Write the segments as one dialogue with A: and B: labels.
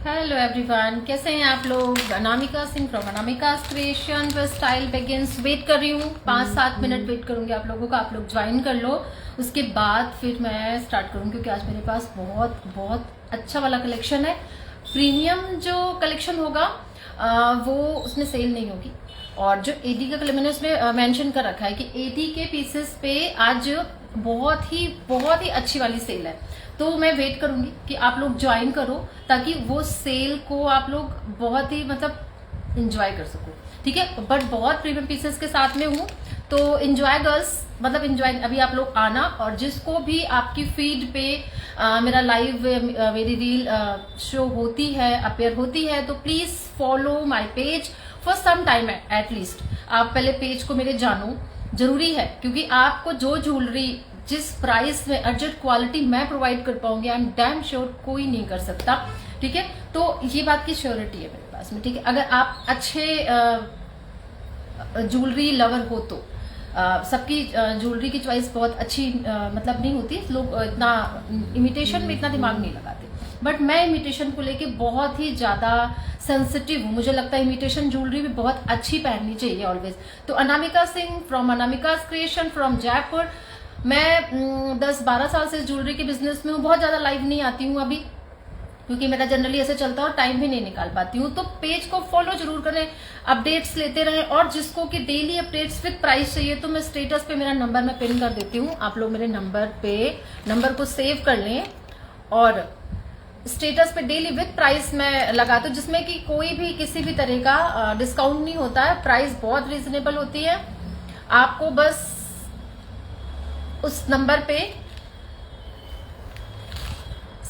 A: Hello everyone, कैसे हैं आप लोग। अनामिका सिंह फ्रॉम अनामिकास क्रिएशन पर स्टाइल बिगिंस। वेट कर रही हूँ 5-7 मिनट वेट करूंगी आप लोगों का। आप लोग ज्वाइन कर लो, उसके बाद फिर मैं स्टार्ट करूँ क्योंकि आज मेरे पास बहुत बहुत अच्छा वाला कलेक्शन है। प्रीमियम जो कलेक्शन होगा वो उसमें सेल नहीं होगी। और जो एडी का मैंने उसमें मेंशन कर रखा है कि एडी के पीसेस पे आज बहुत ही अच्छी वाली सेल है। तो मैं वेट करूंगी कि आप लोग ज्वाइन करो ताकि वो सेल को आप लोग बहुत ही मतलब इंजॉय कर सको। ठीक है, बट बहुत प्रीमियम पीसेस के साथ में हूँ तो इंजॉय गर्ल्स, मतलब इंजॉय। अभी आप लोग आना, और जिसको भी आपकी फीड पे मेरा लाइव मेरी रील शो होती है, अपेयर होती है, तो please follow my page for some time at least. आप पहले पेज को मेरे जानो, जरूरी है, क्योंकि आपको जो ज्वेलरी जिस प्राइस में अर्जेंट क्वालिटी मैं प्रोवाइड कर पाऊंगी, आई एम डैम श्योर कोई नहीं कर सकता। ठीक है, तो ये बात की श्योरिटी है मेरे पास में। ठीक है, अगर आप अच्छे ज्वेलरी लवर हो तो सबकी ज्वेलरी की चॉइस बहुत अच्छी मतलब नहीं होती। लोग इतना इमिटेशन में इतना दिमाग नहीं लगाते, बट मैं इमिटेशन को लेके बहुत ही ज्यादा सेंसिटिव हूँ। मुझे लगता है इमिटेशन ज्वेलरी भी बहुत अच्छी पहननी चाहिए ऑलवेज। तो Anamika Singh from Anamika's creation from Jaipur. मैं 10-12 साल से ज्वेलरी के बिजनेस में हूँ। बहुत ज्यादा लाइव नहीं आती हूँ अभी, क्योंकि मेरा जनरली ऐसे चलता है और टाइम भी नहीं निकाल पाती हूँ। तो पेज को फॉलो जरूर करें, अपडेट्स लेते रहें। और जिसको कि डेली अपडेट्स विद प्राइस चाहिए तो मैं स्टेटस पे मेरा नंबर मैं पिन कर देती हूँ। आप लोग मेरे नंबर को सेव कर लें, और स्टेटस पे डेली विद प्राइस मैं लगाती हूँ, जिसमें कि कोई भी किसी भी तरह का डिस्काउंट नहीं होता है। प्राइस बहुत रीजनेबल होती है। आपको बस उस नंबर पे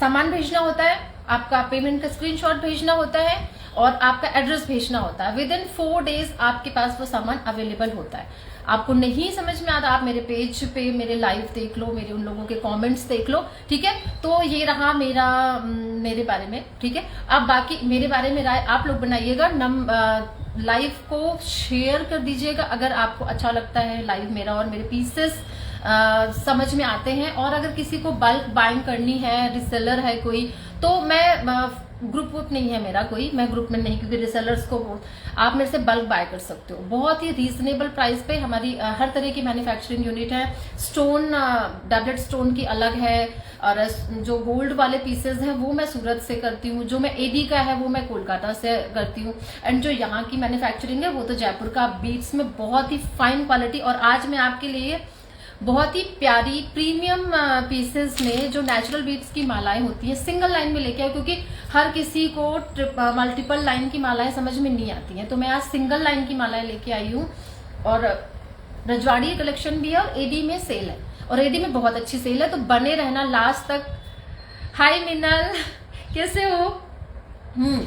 A: सामान भेजना होता है, आपका पेमेंट का स्क्रीनशॉट भेजना होता है, और आपका एड्रेस भेजना होता है। विद इन 4 डेज आपके पास वो सामान अवेलेबल होता है। आपको नहीं समझ में आता, आप मेरे पेज पे मेरे लाइव देख लो, मेरे उन लोगों के कमेंट्स देख लो। ठीक है, तो ये रहा मेरे बारे में। ठीक है, अब बाकी मेरे बारे में राय आप लोग बनाइएगा। लाइव को शेयर कर दीजिएगा अगर आपको अच्छा लगता है लाइव मेरा और मेरे पीसेस समझ में आते हैं। और अगर किसी को बल्क बाइंग करनी है, रिसेलर है कोई, तो मैं ग्रुप नहीं है मेरा कोई, मैं ग्रुप में नहीं, क्योंकि रिसेलर्स को आप मेरे से बल्क बाय कर सकते हो बहुत ही रीजनेबल प्राइस पे। हमारी हर तरह की मैन्युफैक्चरिंग यूनिट है। स्टोन डबलेट स्टोन की अलग है, और जो गोल्ड वाले पीसेज हैं वो मैं सूरत से करती हूँ। जो मैं एडी का है वो मैं कोलकाता से करती हूँ। एंड जो यहाँ की मैन्युफैक्चरिंग है वो तो जयपुर का। बीट्स में बहुत ही फाइन क्वालिटी। और आज मैं आपके लिए बहुत ही प्यारी प्रीमियम पीसेस में जो नेचुरल बीट्स की मालाएं होती हैं सिंगल लाइन में लेके आई, क्योंकि हर किसी को मल्टीपल लाइन की मालाएं समझ में नहीं आती हैं। तो मैं आज सिंगल लाइन की मालाएं लेके आई हूँ। और रजवाड़ी कलेक्शन भी है, और एडी में सेल है, और एडी में बहुत अच्छी सेल है, तो बने रहना लास्ट तक। हाय मिनल, कैसे हो?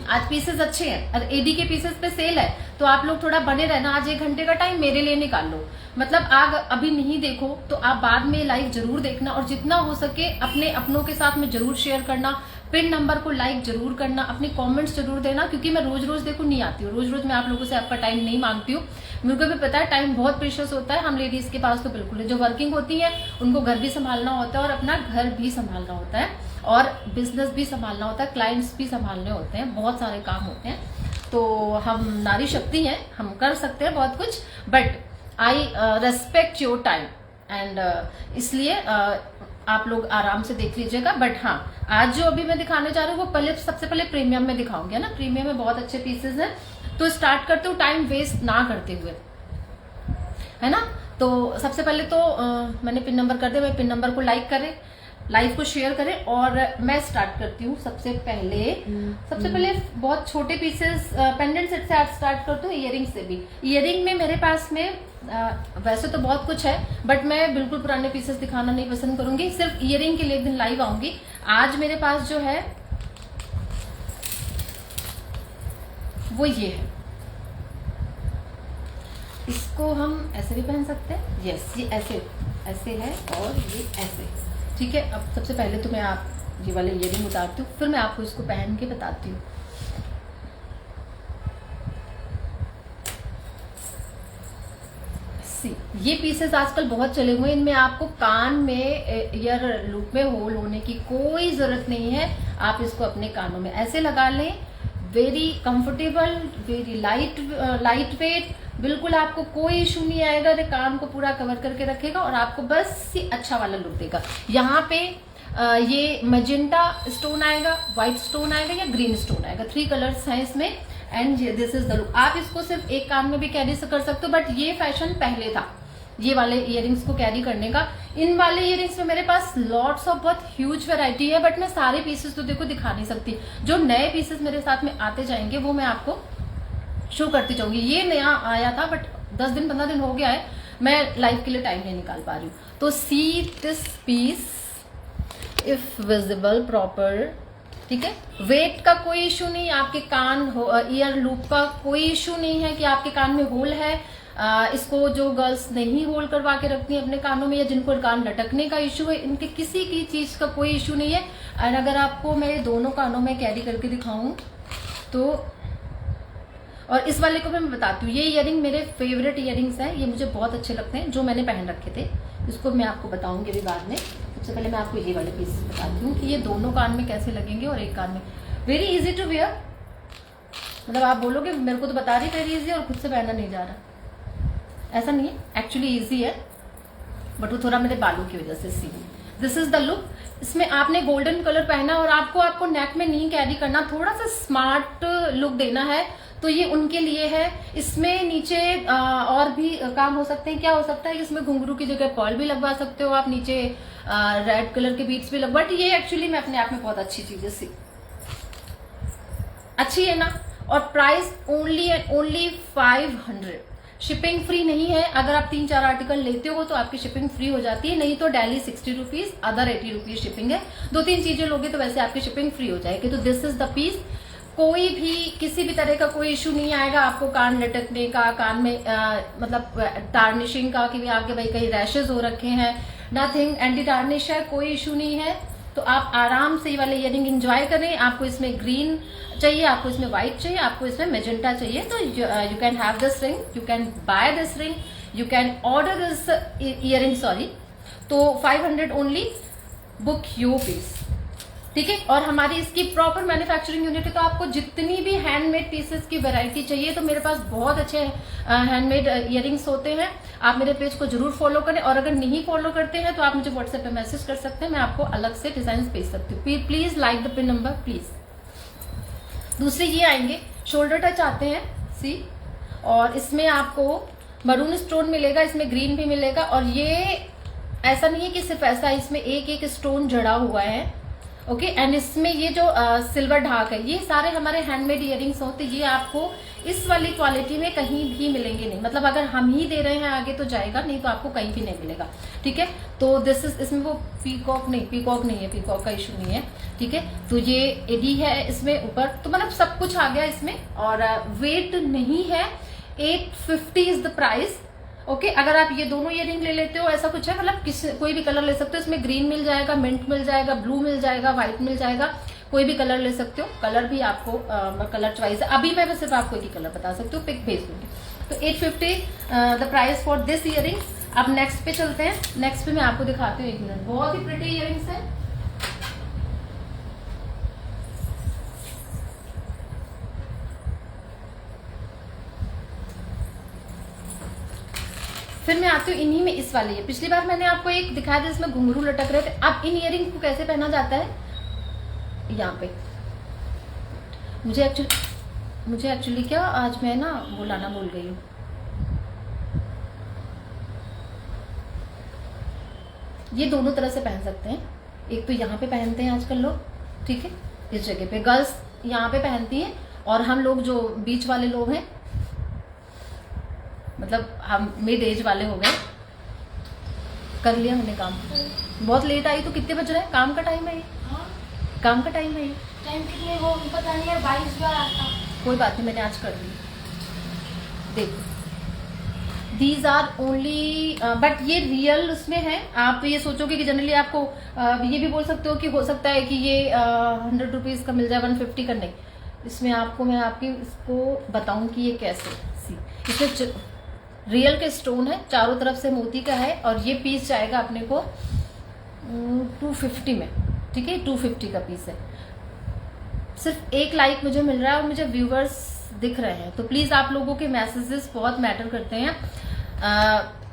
A: आज पीसेस अच्छे हैं और एडी के पीसेस पे सेल है, तो आप लोग थोड़ा बने रहना। आज 1 घंटे का टाइम मेरे लिए निकाल लो। मतलब आग अभी नहीं देखो तो आप बाद में लाइव जरूर देखना, और जितना हो सके अपने अपनों के साथ में जरूर शेयर करना। पिन नंबर को लाइक जरूर करना, अपने कमेंट्स जरूर देना, क्योंकि मैं रोज रोज देखो नहीं आती हूँ। रोज रोज मैं आप लोगों से आपका टाइम नहीं मांगती हूँ। मेरे को भी पता है टाइम बहुत प्रेशियस होता है। हम लेडीज के पास तो बिल्कुल है। जो वर्किंग होती है उनको घर भी संभालना होता है, और अपना घर भी संभालना होता है, और बिजनेस भी संभालना होता है, क्लाइंट्स भी संभालने होते हैं, बहुत सारे काम होते हैं। तो हम नारी शक्ति हैं, हम कर सकते हैं बहुत कुछ, but I respect your time. And इसलिए आप लोग आराम से देख लीजिएगा। बट हाँ, आज जो अभी मैं दिखाने जा रही हूँ वो सबसे पहले प्रीमियम में दिखाऊंगी, है ना। प्रीमियम में बहुत अच्छे पीसेस हैं, तो स्टार्ट करते हो टाइम वेस्ट ना करते हुए, है ना। तो सबसे पहले तो मैंने पिन नंबर कर दिया। मैं पिन नंबर को लाइक करें, लाइव को शेयर करें, और मैं स्टार्ट करती हूँ। सबसे पहले बहुत छोटे पीसेस पेंडेंट सेट से स्टार्ट करती हूँ। इयरिंग से भी, इयरिंग में मेरे पास में वैसे तो बहुत कुछ है, बट मैं बिल्कुल पुराने पीसेस दिखाना नहीं पसंद करूंगी। सिर्फ इयरिंग के लिए एक दिन लाइव आऊंगी। आज मेरे पास जो है वो ये है। इसको हम ऐसे भी पहन सकते हैं। यस, ये ऐसे है, और ये ऐसे। ठीक है, अब सबसे पहले तो मैं आप ये वाले इयरिंग उतारती हूँ, फिर मैं आपको इसको पहन के बताती हूँ। सी ये पीसेस आजकल बहुत चले हुए हैं, इनमें आपको कान में ईयर लूप में होल होने की कोई जरूरत नहीं है। आप इसको अपने कानों में ऐसे लगा लें, very comfortable, very light weight, बिल्कुल आपको कोई इशू नहीं आएगा। कान को पूरा कवर करके रखेगा और आपको बस ये अच्छा वाला लुक देगा। यहाँ पे ये मजेंटा स्टोन आएगा, व्हाइट स्टोन आएगा या ग्रीन स्टोन आएगा, 3 कलर्स हैं इसमें। And this is the look. आप इसको सिर्फ एक कान में भी कैरी कर सकते हो, बट ये फैशन पहले था ये वाले इयरिंग्स को कैरी करने का। इन वाले इयरिंग्स में मेरे पास लॉट्स ऑफ बहुत ह्यूज वैरायटी है, बट मैं सारे पीसेस तो देखो दिखा नहीं सकती। जो नए पीसेस मेरे साथ में आते जाएंगे वो मैं आपको शो करती जाऊंगी। ये नया आया था बट 10 दिन 15 दिन हो गया है, मैं लाइव के लिए टाइम नहीं निकाल पा रही हूँ। तो see this piece if visible proper, ठीक है। वेट का कोई इशू नहीं, आपके कान ईयर लूप का कोई इशू नहीं है कि आपके कान में होल है। इसको जो गर्ल्स नहीं होल करवा के रखती हैं अपने कानों में या जिनको कान लटकने का इशू है, इनके किसी की चीज का कोई इशू नहीं है। और अगर आपको मैं दोनों कानों में कैरी करके दिखाऊं तो, और इस वाले को मैं बताती हूँ, ये इयरिंग मेरे फेवरेट इयरिंग्स हैं, ये मुझे बहुत अच्छे लगते हैं जो मैंने पहन रखे थे। इसको मैं आपको बताऊंगी अभी बाद में। सबसे पहले मैं आपको ये वाले पीस बताती हूँ कि ये दोनों कान में कैसे लगेंगे और एक कान में। वेरी इजी टू वेयर, मतलब आप बोलोगे मेरे को तो बता रही वेरी इजी और खुद से पहना नहीं जा रहा, ऐसा नहीं है, एक्चुअली इजी है बट वो थोड़ा मेरे बालों की वजह से। See this is the look. इसमें आपने गोल्डन कलर पहना और आपको नेक में नहीं कैरी करना, थोड़ा सा स्मार्ट लुक देना है तो ये उनके लिए है। इसमें नीचे और भी काम हो सकते हैं। क्या हो सकता है कि इसमें घुंघरू की जगह पर्ल भी लगवा सकते हो आप, नीचे रेड कलर के बीट्स भी लगवा। बट ये एक्चुअली में अपने आप में बहुत अच्छी चीज है, सी अच्छी है ना। और price only and only 500। Shipping free नहीं है, अगर आप 3-4 आर्टिकल लेते हो तो आपकी शिपिंग फ्री हो जाती है, नहीं तो daily 60 rupees, other 80 rupees shipping है। 2-3 चीजें लोगे तो वैसे आपकी शिपिंग फ्री हो जाएगी। तो दिस इज द पीस। कोई भी किसी भी तरह का कोई इशू नहीं आएगा आपको कान लटकने का, कान में मतलब टार्निशिंग का, कि आपके भाई कहीं रैशेज हो रखे हैं, नथिंग, एंटी टार्निश है, कोई इशू नहीं है। तो आप आराम से ये वाले इयरिंग एंजॉय करें। आपको इसमें ग्रीन चाहिए, आपको इसमें व्हाइट चाहिए, आपको इसमें मेजेंटा चाहिए, तो you can have this ring, you can by this ring, you can order this earring, sorry. तो 500 ओनली, बुक योर पीस, ठीक है। और हमारी इसकी प्रॉपर मैन्युफैक्चरिंग यूनिट है, तो आपको जितनी भी हैंडमेड पीसेस की वैरायटी चाहिए, तो मेरे पास बहुत अच्छे हैंडमेड इयरिंग्स होते हैं। आप मेरे पेज को जरूर फॉलो करें, और अगर नहीं फॉलो करते हैं तो आप मुझे व्हाट्सएप पे मैसेज कर सकते हैं, मैं आपको अलग से डिजाइन भेज सकती हूँ। Please like the pin number please. दूसरे ये आएंगे, शोल्डर टच आते हैं, सी, और इसमें आपको मरून स्टोन मिलेगा, इसमें ग्रीन भी मिलेगा। और ये ऐसा नहीं है कि सिर्फ ऐसा, इसमें एक एक स्टोन जड़ा हुआ है, ओके। एंड इसमें ये जो सिल्वर ढाक है, ये सारे हमारे हैंडमेड इयरिंग्स होते हैं। ये आपको इस वाली क्वालिटी में कहीं भी मिलेंगे नहीं, मतलब अगर हम ही दे रहे हैं आगे तो जाएगा, नहीं तो आपको कहीं भी नहीं मिलेगा, ठीक है। तो दिस इज, इसमें वो पीकॉक नहीं है, पीकॉक का इशू नहीं है, ठीक है। तो ये एडी है इसमें ऊपर, तो मतलब सब कुछ आ गया इसमें। और वेट नहीं है, 850 इज द प्राइस, ओके। अगर आप ये दोनों इयरिंग ले लेते हो, ऐसा कुछ है, मतलब कोई भी कलर ले सकते हो। इसमें ग्रीन मिल जाएगा, मिंट मिल जाएगा, ब्लू मिल जाएगा, व्हाइट मिल जाएगा, कोई भी कलर ले सकते हो। कलर भी आपको कलर चॉइस है, अभी मैं सिर्फ आपको एक ही कलर बता सकती हूँ, पिक भेज दूंगी। तो 850 the price for this earring. अब नेक्स्ट पे चलते हैं। नेक्स्ट पे मैं आपको दिखाती हूँ, एक मिनट। बहुत ही प्रिटी इयरिंग्स है। फिर मैं आती हूँ इन्हीं में, इस वाले। ये पिछली बार मैंने आपको एक दिखाया था जिसमें घुंघरू लटक रहे थे। अब इन इयरिंग को कैसे पहना जाता है, यहाँ पे मुझे एक्चुअली क्या, आज मैं ना बुलाना भूल गई हूँ। ये दोनों तरह से पहन सकते हैं। एक तो यहाँ पे पहनते हैं आजकल लोग, ठीक है, इस जगह पे गर्ल्स यहाँ पे पहनती हैं, और हम लोग जो बीच वाले लोग हैं, मतलब हम मिड एज वाले हो गए, कर लिया हमने काम। बहुत लेट आई तो कितने बज रहे हैं, काम का टाइम है ये, काम का टाइम है ये।
B: टाइम कितने वो पता नहीं है, 22 बार आता।
A: कोई बात नहीं, मैंने आज कर ली। देखो, दीज आर ओनली, बट ये रियल उसमें है। आप ये सोचोगे कि जनरली आपको ये भी बोल सकते हो कि हो सकता है कि ये 100 रुपीज का मिल जाए, 150 का नहीं। इसमें आपको मैं आपकी इसको बताऊं कि ये कैसे, सी, इसमें रियल के स्टोन है, चारों तरफ से मोती का है, और ये पीस जाएगा अपने को 250 में, ठीक है, 250 का पीस है। सिर्फ एक लाइक मुझे मिल रहा है और मुझे व्यूवर्स दिख रहे हैं, तो प्लीज आप लोगों के मैसेजेस बहुत मैटर करते हैं।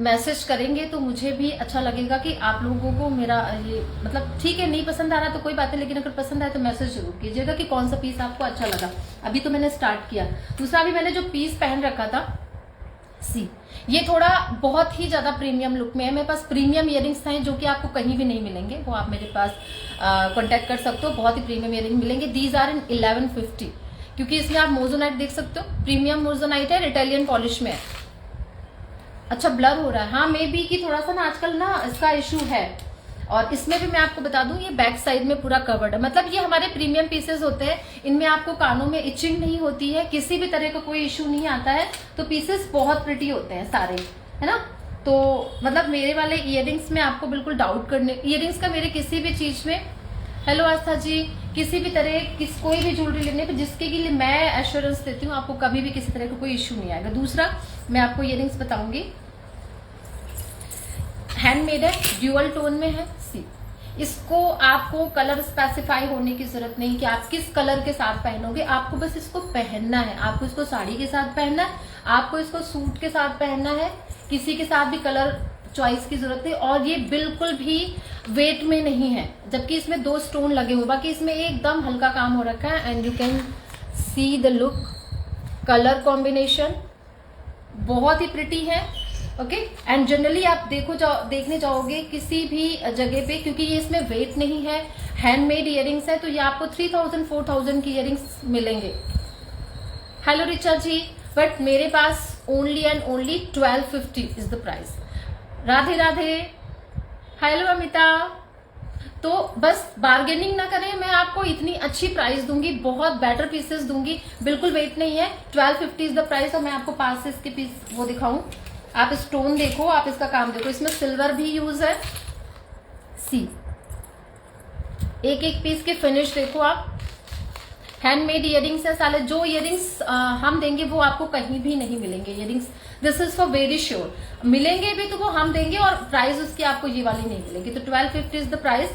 A: मैसेज करेंगे तो मुझे भी अच्छा लगेगा कि आप लोगों को मेरा ये मतलब ठीक है, नहीं पसंद आ रहा तो कोई बात है, लेकिन अगर पसंद आए तो मैसेज जरूर कीजिएगा कि कौन सा पीस आपको अच्छा लगा। अभी तो मैंने स्टार्ट किया। दूसरा, अभी मैंने जो पीस पहन रखा था, सी, ये थोड़ा बहुत ही ज्यादा प्रीमियम लुक में है। मेरे पास प्रीमियम इयरिंग्स हैं जो कि आपको कहीं भी नहीं मिलेंगे, वो आप मेरे पास कांटेक्ट कर सकते हो, बहुत ही प्रीमियम इयरिंग मिलेंगे। दीज आर इन 1150, क्योंकि इसमें आप मोजोनाइट देख सकते हो, प्रीमियम मोजोनाइट है, इटालियन पॉलिश में है। अच्छा ब्लर हो रहा है, हाँ मे बी कि थोड़ा सा ना आजकल ना इसका इशू है। और इसमें भी मैं आपको बता दूं, ये बैक साइड में पूरा कवर्ड है, मतलब ये हमारे प्रीमियम पीसेस होते हैं, इनमें आपको कानों में इचिंग नहीं होती है, किसी भी तरह का कोई इशू नहीं आता है। तो पीसेस बहुत प्रिटी होते हैं सारे, है ना। तो मतलब मेरे वाले इयरिंग्स में आपको बिल्कुल डाउट करने, इयरिंग्स का मेरे किसी भी चीज में, हेलो आस्था जी, किसी भी तरह कोई भी ज्वेलरी लेने पे जिसके लिए मैं एश्योरेंस देती हूँ, आपको कभी भी किसी तरह का कोई इश्यू नहीं आएगा। दूसरा, मैं आपको इयरिंग्स बताऊंगी, हैंडमेड है, ड्यूअल टोन में है। सी, इसको आपको कलर स्पेसिफाई होने की जरूरत नहीं कि आप किस कलर के साथ पहनोगे, आपको बस इसको पहनना है। आपको इसको साड़ी के साथ पहनना है, आपको इसको सूट के साथ पहनना है, किसी के साथ भी कलर चॉइस की जरूरत है। और ये बिल्कुल भी वेट में नहीं है, जबकि इसमें 2 स्टोन लगे हुए, बाकी इसमें एकदम हल्का काम हो रखा है। And you can see the look, colour combination बहुत ही प्रिटी है। ओके, एंड जनरली आप देखने जाओगे किसी भी जगह पे, क्योंकि ये इसमें वेट नहीं है, हैंडमेड इयरिंग्स है, तो ये आपको 3000-4000 की इयरिंग्स मिलेंगे। हेलो रिचा जी, बट मेरे पास only and only 1250 is the price. Radhe Radhe, hello Amita. तो बस बार्गेनिंग ना करें, मैं आपको इतनी अच्छी प्राइस दूंगी, बहुत बेटर पीसेस दूंगी, बिल्कुल वेट नहीं है, 1250 इज द प्राइस। और मैं आपको पास से इसके पीस वो दिखाऊं, आप स्टोन देखो, आप इसका काम देखो, इसमें सिल्वर भी यूज है। सी, एक एक पीस के फिनिश देखो आप, हैंडमेड इयरिंग्स है साले। जो इयरिंग्स हम देंगे वो आपको कहीं भी नहीं मिलेंगे earrings, this is for very sure. मिलेंगे भी तो वो हम देंगे, और प्राइस उसकी आपको ये वाली नहीं मिलेगी। तो 1250 is the price.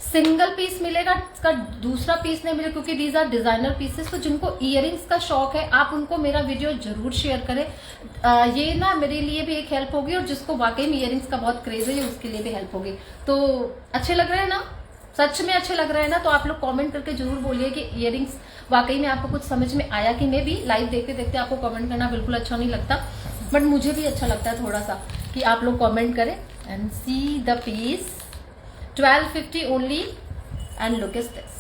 A: Single piece मिलेगा, इसका दूसरा पीस नहीं मिलेगा, क्योंकि दीज आर डिजाइनर पीसेस। तो जिनको इयरिंग्स का शौक है, आप उनको मेरा वीडियो जरूर शेयर करें, ये ना मेरे लिए भी एक हेल्प होगी, और जिसको वाकई में इयरिंग्स का बहुत क्रेज है उसके लिए भी हेल्प होगी। तो अच्छे लग रहे हैं ना, सच में अच्छे लग रहे हैं ना, तो आप लोग कमेंट करके जरूर बोलिए कि इयरिंग्स वाकई में आपको कुछ समझ में आया कि नहीं। भी लाइव देखते देखते आपको कमेंट करना बिल्कुल अच्छा नहीं लगता, बट मुझे भी अच्छा लगता है थोड़ा सा कि आप लोग कमेंट करें। And see the piece, 1250 only, and look is this,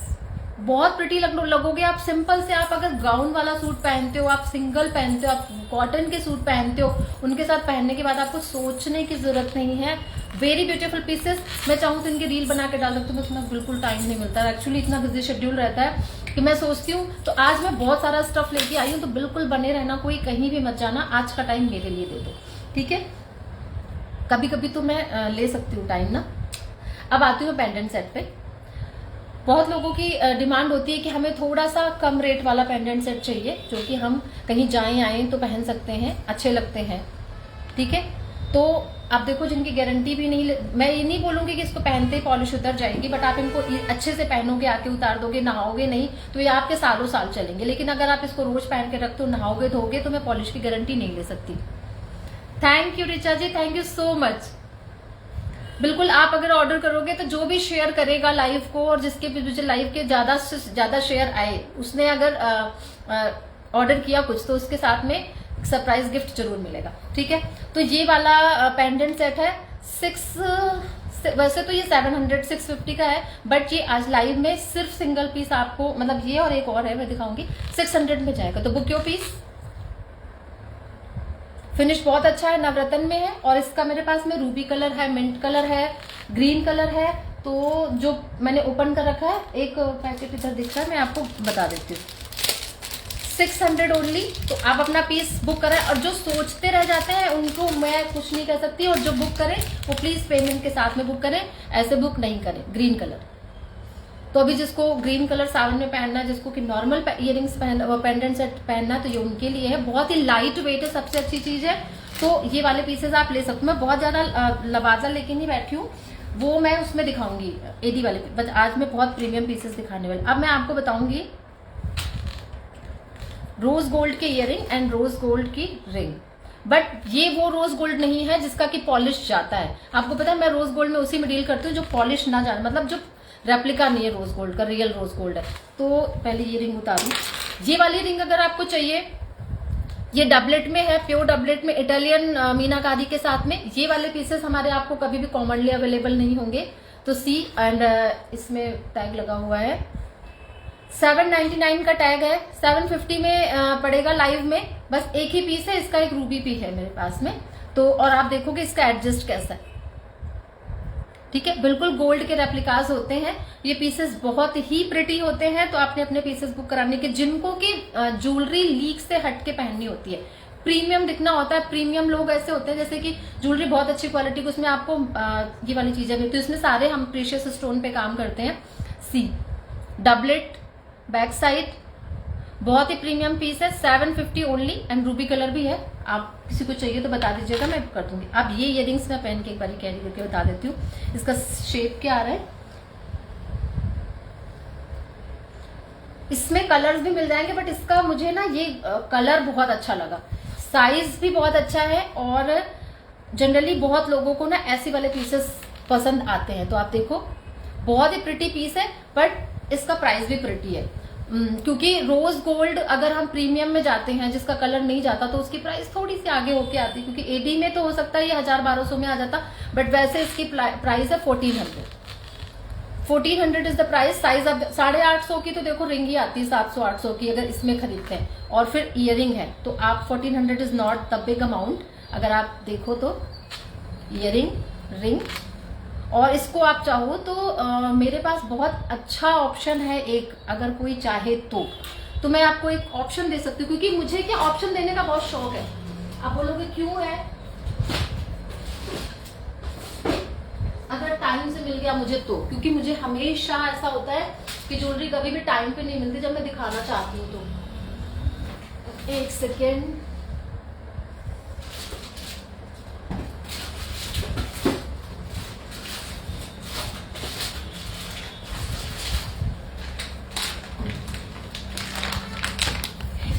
A: बहुत प्रिटी लगोगे आप। सिंपल से आप अगर गाउन वाला सूट पहनते हो, आप सिंगल पहनते हो, आप कॉटन के सूट पहनते हो, उनके साथ पहनने के बाद आपको सोचने की जरूरत नहीं है। Very beautiful pieces. मैं चाहूँ तो इनकी रील बना के डाल सकती हूँ, उसमें बिल्कुल टाइम नहीं मिलता, एक्चुअली इतना बिजी शेड्यूल रहता है कि मैं सोचती हूँ। तो आज मैं बहुत सारा स्टफ लेके आई हूँ, तो बिल्कुल बने रहना, कोई कहीं भी मत जाना, आज का टाइम मेरे लिए दे दो, ठीक है। कभी कभी तो मैं ले सकती हूँ टाइम ना। अब आती हूँ पेंडेंट सेट पे। बहुत लोगों की डिमांड होती है कि हमें थोड़ा सा कम रेट वाला पेंडेंट सेट चाहिए, जो कि हम कहीं जाएं आएं तो पहन सकते हैं, अच्छे लगते हैं, ठीक है। तो आप देखो, जिनकी गारंटी भी नहीं, मैं ये नहीं बोलूंगी कि इसको पहनते ही पॉलिश उतर जाएगी, बट आप इनको अच्छे से पहनोगे, आके उतार दोगे, नहाओगे नहीं तो ये आपके सालों साल चलेंगे। लेकिन अगर आप इसको रोज पहन के रखते हो, नहाओगे धोगे, तो मैं पॉलिश की गारंटी नहीं ले सकती। Thank you Richa ji, thank you so much. बिल्कुल, आप अगर ऑर्डर करोगे तो जो भी शेयर करेगा लाइव को, और जिसके भी मुझे लाइव के ज्यादा से ज्यादा शेयर आए, उसने अगर ऑर्डर किया कुछ, तो उसके साथ में सरप्राइज गिफ्ट जरूर मिलेगा, ठीक है। तो ये वाला पेंडेंट सेट है, वैसे तो ये 650 का है, बट ये आज लाइव में सिर्फ सिंगल पीस आपको, मतलब ये और एक और है, मैं दिखाऊंगी, 600 में जाएगा। तो बुक योर पीस। फिनिश बहुत अच्छा है, नवरत्न में है, और इसका मेरे पास में रूबी कलर है, मिंट कलर है, ग्रीन कलर है। तो जो मैंने ओपन कर रखा है, एक पैकेट इधर दिख रहा है, मैं आपको बता देती हूँ, 600 ओनली। तो आप अपना पीस बुक करें, और जो सोचते रह जाते हैं उनको मैं कुछ नहीं कर सकती, और जो बुक करें वो प्लीज पेमेंट के साथ में बुक करें, ऐसे बुक नहीं करें। ग्रीन कलर, तो अभी जिसको ग्रीन कलर सावन में पहनना है, जिसको कि नॉर्मल इयरिंग्स पेंडेंट सेट पहनना है, तो ये उनके लिए है। बहुत ही लाइट वेट है, सबसे अच्छी चीज है, तो ये वाले पीसेस आप ले सकते हो। मैं बहुत ज्यादा लवाजा लेके नहीं बैठी हूँ, वो मैं उसमें दिखाऊंगी एडी वाले, बट आज मैं बहुत प्रीमियम पीसेस दिखाने वाली। अब मैं आपको बताऊंगी रोज गोल्ड के इयररिंग एंड रोज गोल्ड की रिंग, बट ये वो रोज गोल्ड नहीं है जिसका कि पॉलिश जाता है। आपको पता है मैं रोज गोल्ड में उसी में डील करती हूँ जो पॉलिश ना जाए, मतलब जो रेप्लिका नहीं है रोज गोल्ड का, रियल रोज गोल्ड है। तो पहले ये रिंग उतारूं। ये वाली रिंग अगर आपको चाहिए, ये डबलेट में है, प्योर डबलेट में, इटालियन मीनाकारी के साथ में। ये वाले पीसेस हमारे आपको कभी भी कॉमनली अवेलेबल नहीं होंगे। तो सी एंड इसमें टैग लगा हुआ है, 799 का टैग है, 750 में पड़ेगा लाइव में। बस एक ही पीस है, इसका एक रूबी पी है मेरे पास में। तो और आप देखोगे इसका एडजस्ट कैसा है, ठीक है, बिल्कुल गोल्ड के रेप्लिकास होते हैं ये पीसेस, बहुत ही प्रिटी होते हैं। तो आपने अपने पीसेस बुक कराने के, जिनको की ज्वेलरी लीक से हट के पहननी होती है, प्रीमियम दिखना होता है। प्रीमियम लोग ऐसे होते हैं जैसे कि ज्वेलरी बहुत अच्छी क्वालिटी की, उसमें आपको ये वाली चीजें मिलती है, इसमें सारे हम प्रीशियस स्टोन पे काम करते हैं। सी डबलेट बैक साइड, बहुत ही प्रीमियम पीस है, 750 ओनली एंड रूबी कलर भी है। आप किसी को चाहिए तो बता दीजिएगा, मैं कर दूंगी। अब ये इयररिंग्स मैं पहन के एक बार कैरी करके बता देती हूँ इसका शेप क्या आ रहा है। इसमें कलर्स भी मिल जाएंगे, बट इसका मुझे ना ये कलर बहुत अच्छा लगा, साइज भी बहुत अच्छा है, और जनरली बहुत लोगों को ना ऐसे वाले पीसेस पसंद आते हैं। तो आप देखो बहुत ही प्रिटी पीस है, बट इसका प्राइस भी प्रिटी है। क्योंकि रोज गोल्ड अगर हम प्रीमियम में जाते हैं जिसका कलर नहीं जाता तो उसकी प्राइस थोड़ी सी आगे होके आती है, क्योंकि एडी में तो हो सकता है ये 1000-1200 में आ जाता, बट वैसे इसकी प्राइस है 1400 इज द प्राइस। साइज अब 850 की तो देखो रिंग ही आती है 700-800 की अगर इसमें खरीदते हैं, और फिर इयरिंग है तो आप 1400 is not the big amount अगर आप देखो तो। इयरिंग, रिंग, और इसको आप चाहो तो मेरे पास बहुत अच्छा ऑप्शन है एक, अगर कोई चाहे तो मैं आपको एक ऑप्शन दे सकती हूँ, क्योंकि मुझे क्या ऑप्शन देने का बहुत शौक है। आप बोलोगे क्यों है, अगर टाइम से मिल गया मुझे तो, क्योंकि मुझे हमेशा ऐसा होता है कि ज्वेलरी कभी भी टाइम पे नहीं मिलती जब मैं दिखाना चाहती हूँ। तो एक सेकेंड,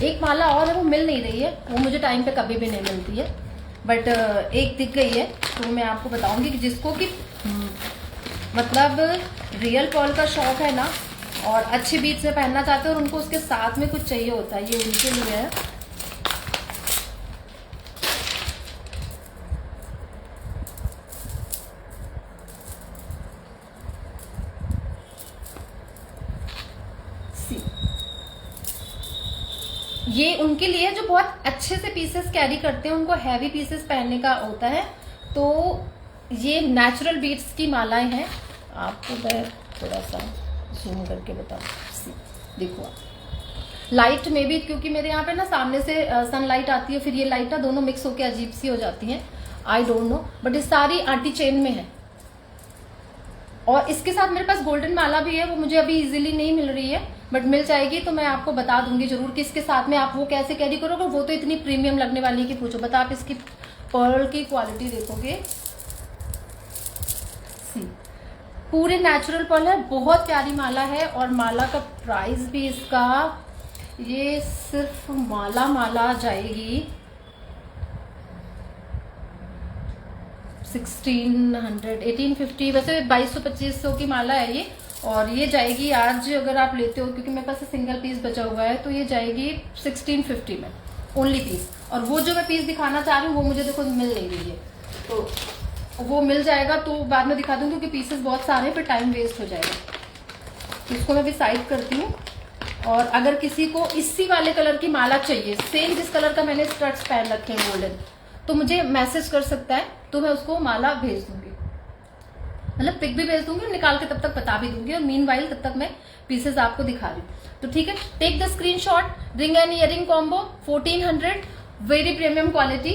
A: एक माला और है वो मिल नहीं रही है, वो मुझे टाइम पे कभी भी नहीं मिलती है, बट एक दिख गई है तो मैं आपको बताऊंगी कि जिसको कि मतलब रियल पर्ल का शौक है ना और अच्छे बीच में पहनना चाहते हैं और उनको उसके साथ में कुछ चाहिए होता है, ये उनके लिए है। ये उनके लिए जो बहुत अच्छे से पीसेस कैरी करते हैं, उनको हैवी पीसेस पहनने का होता है। तो ये नेचुरल बीट्स की मालाएं हैं, आपको मैं थोड़ा सा जूम करके बताऊं। देखो आप लाइट में भी, क्योंकि मेरे यहाँ पे ना सामने से सनलाइट आती है, फिर ये लाइट ना दोनों मिक्स होकर अजीब सी हो जाती हैं, आई डोंट नो, बट ये सारी आंटी चेन में है। और इसके साथ मेरे पास गोल्डन माला भी है, वो मुझे अभी इजीली नहीं मिल रही है, बट मिल जाएगी तो मैं आपको बता दूंगी जरूर कि इसके साथ में आप वो कैसे कैरी करोगे। वो तो इतनी प्रीमियम लगने वाली है कि पूछो, बता आप इसकी पर्ल की क्वालिटी देखोगे, सी पूरे नेचुरल पर्ल है, बहुत प्यारी माला है। और माला का प्राइस भी इसका, ये सिर्फ माला जाएगी 1600 1850, वैसे 2200-2500 की माला है ये, और ये जाएगी आज अगर आप लेते हो, क्योंकि मेरे पास सिंगल पीस बचा हुआ है, तो ये जाएगी 1650 में ओनली पीस। और वो जो मैं पीस दिखाना चाह रही हूँ वो मुझे देखो मिल नहीं रही है, तो वो मिल जाएगा तो बाद में दिखा दूंगी, क्योंकि पीसेस बहुत सारे फिर टाइम वेस्ट हो जाएगा। तो इसको मैं भी साइड करती हूँ। और अगर किसी को इसी वाले कलर की माला चाहिए, सेम जिस कलर का मैंने स्टड्स पहन रखे हैं गोल्डन, तो मुझे मैसेज कर सकता है, तो मैं उसको माला भेज दूंगी, मतलब पिक भी भेज दूंगी और निकाल के तब तक बता भी दूंगी, और मीनवाइल तब तक मैं पीसेस आपको दिखा रही हूँ। तो ठीक है, take the screenshot, ring and earring combo 1400, very premium quality.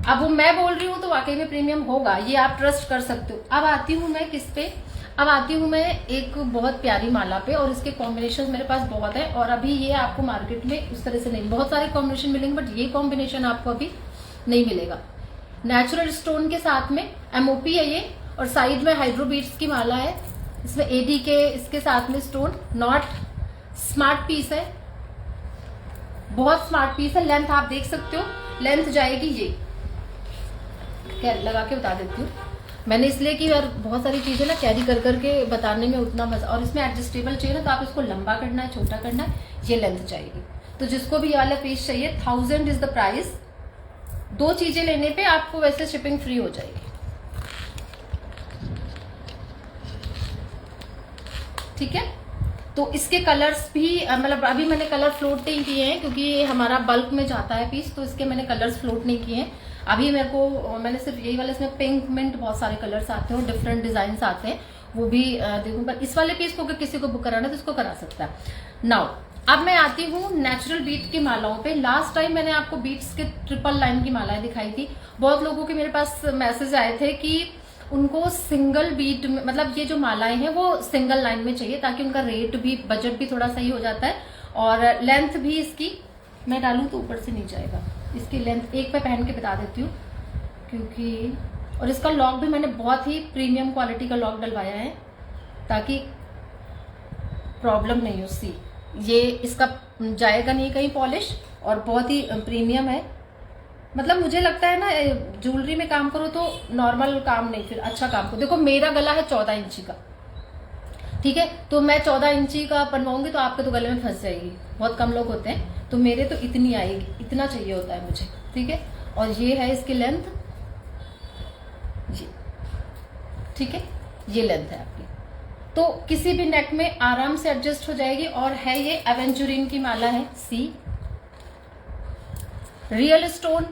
A: अब वो मैं बोल रही हूँ तो वाकई में प्रीमियम होगा, ये आप ट्रस्ट कर सकते हो। अब आती हूँ मैं किस पे, अब आती हूँ मैं एक बहुत प्यारी माला पे, और इसके कॉम्बिनेशन मेरे पास बहुत है, और अभी ये आपको मार्केट में उस तरह से नहीं, बहुत सारे कॉम्बिनेशन मिलेंगे, बट ये कॉम्बिनेशन आपको अभी नहीं मिलेगा। नेचुरल स्टोन के साथ में एमओपी है ये, और साइड में हाइड्रो बीड्स की माला है, इसमें एडी के इसके साथ में स्टोन, नॉट स्मार्ट पीस है, बहुत स्मार्ट पीस है। लेंथ आप देख सकते हो, लेंथ जाएगी ये, क्या लगा के बता देती हूँ मैंने, इसलिए कि यार बहुत सारी चीजें ना कैरी कर करके बताने में उतना मजा, और इसमें एडजस्टेबल चाहिए ना, तो आप इसको लंबा करना है, छोटा करना है, ये लेंथ जाएगी। तो जिसको भी ये वाला पीस चाहिए 1000 इज द प्राइस। 2 चीजें लेने पे आपको वैसे शिपिंग फ्री हो जाएगी, ठीक है। तो इसके कलर्स भी मतलब अभी मैंने कलर फ्लोट नहीं किए हैं, क्योंकि ये हमारा बल्क में जाता है पीस, तो इसके मैंने कलर्स फ्लोट नहीं किए हैं अभी। मैंने सिर्फ यही वाला, इसमें पिंक मिंट बहुत सारे कलर्स आते हैं, डिफरेंट डिजाइन आते हैं, वो भी देखूं। पर इस वाले पीस को अगर किसी को बुक कराना है तो इसको करा सकता है। नाउ अब मैं आती हूँ नेचुरल बीट की मालाओं पे। लास्ट टाइम मैंने आपको बीट्स के ट्रिपल लाइन की मालाएं दिखाई थी। बहुत लोगों के मेरे पास मैसेज आए थे कि उनको सिंगल बीट में, मतलब ये जो मालाएं हैं वो सिंगल लाइन में चाहिए, ताकि उनका रेट भी, बजट भी थोड़ा सही हो जाता है, और लेंथ भी इसकी मैं डालूं तो ऊपर से नहीं जाएगा। इसकी लेंथ एक पे पहन के बता देती हूँ, क्योंकि और इसका लॉक भी मैंने बहुत ही प्रीमियम क्वालिटी का लॉक डलवाया है, ताकि प्रॉब्लम नहीं हो। सी ये इसका जाएगा नहीं कहीं पॉलिश, और बहुत ही प्रीमियम है। मतलब मुझे लगता है ना, ज्वेलरी में काम करो तो नॉर्मल काम नहीं, फिर अच्छा काम करो। देखो मेरा गला है 14 इंची का, ठीक है, तो मैं 14 इंची का बनवाऊंगी तो आपके तो गले में फंस जाएगी, बहुत कम लोग होते हैं, तो मेरे तो इतनी आएगी, इतना चाहिए होता है मुझे, ठीक है। और ये है इसकी लेंथ, ये ठीक है, ये लेंथ है आपकी, तो किसी भी नेक में आराम से एडजस्ट हो जाएगी। और है ये एवेंचुरिन की माला है, see real stone,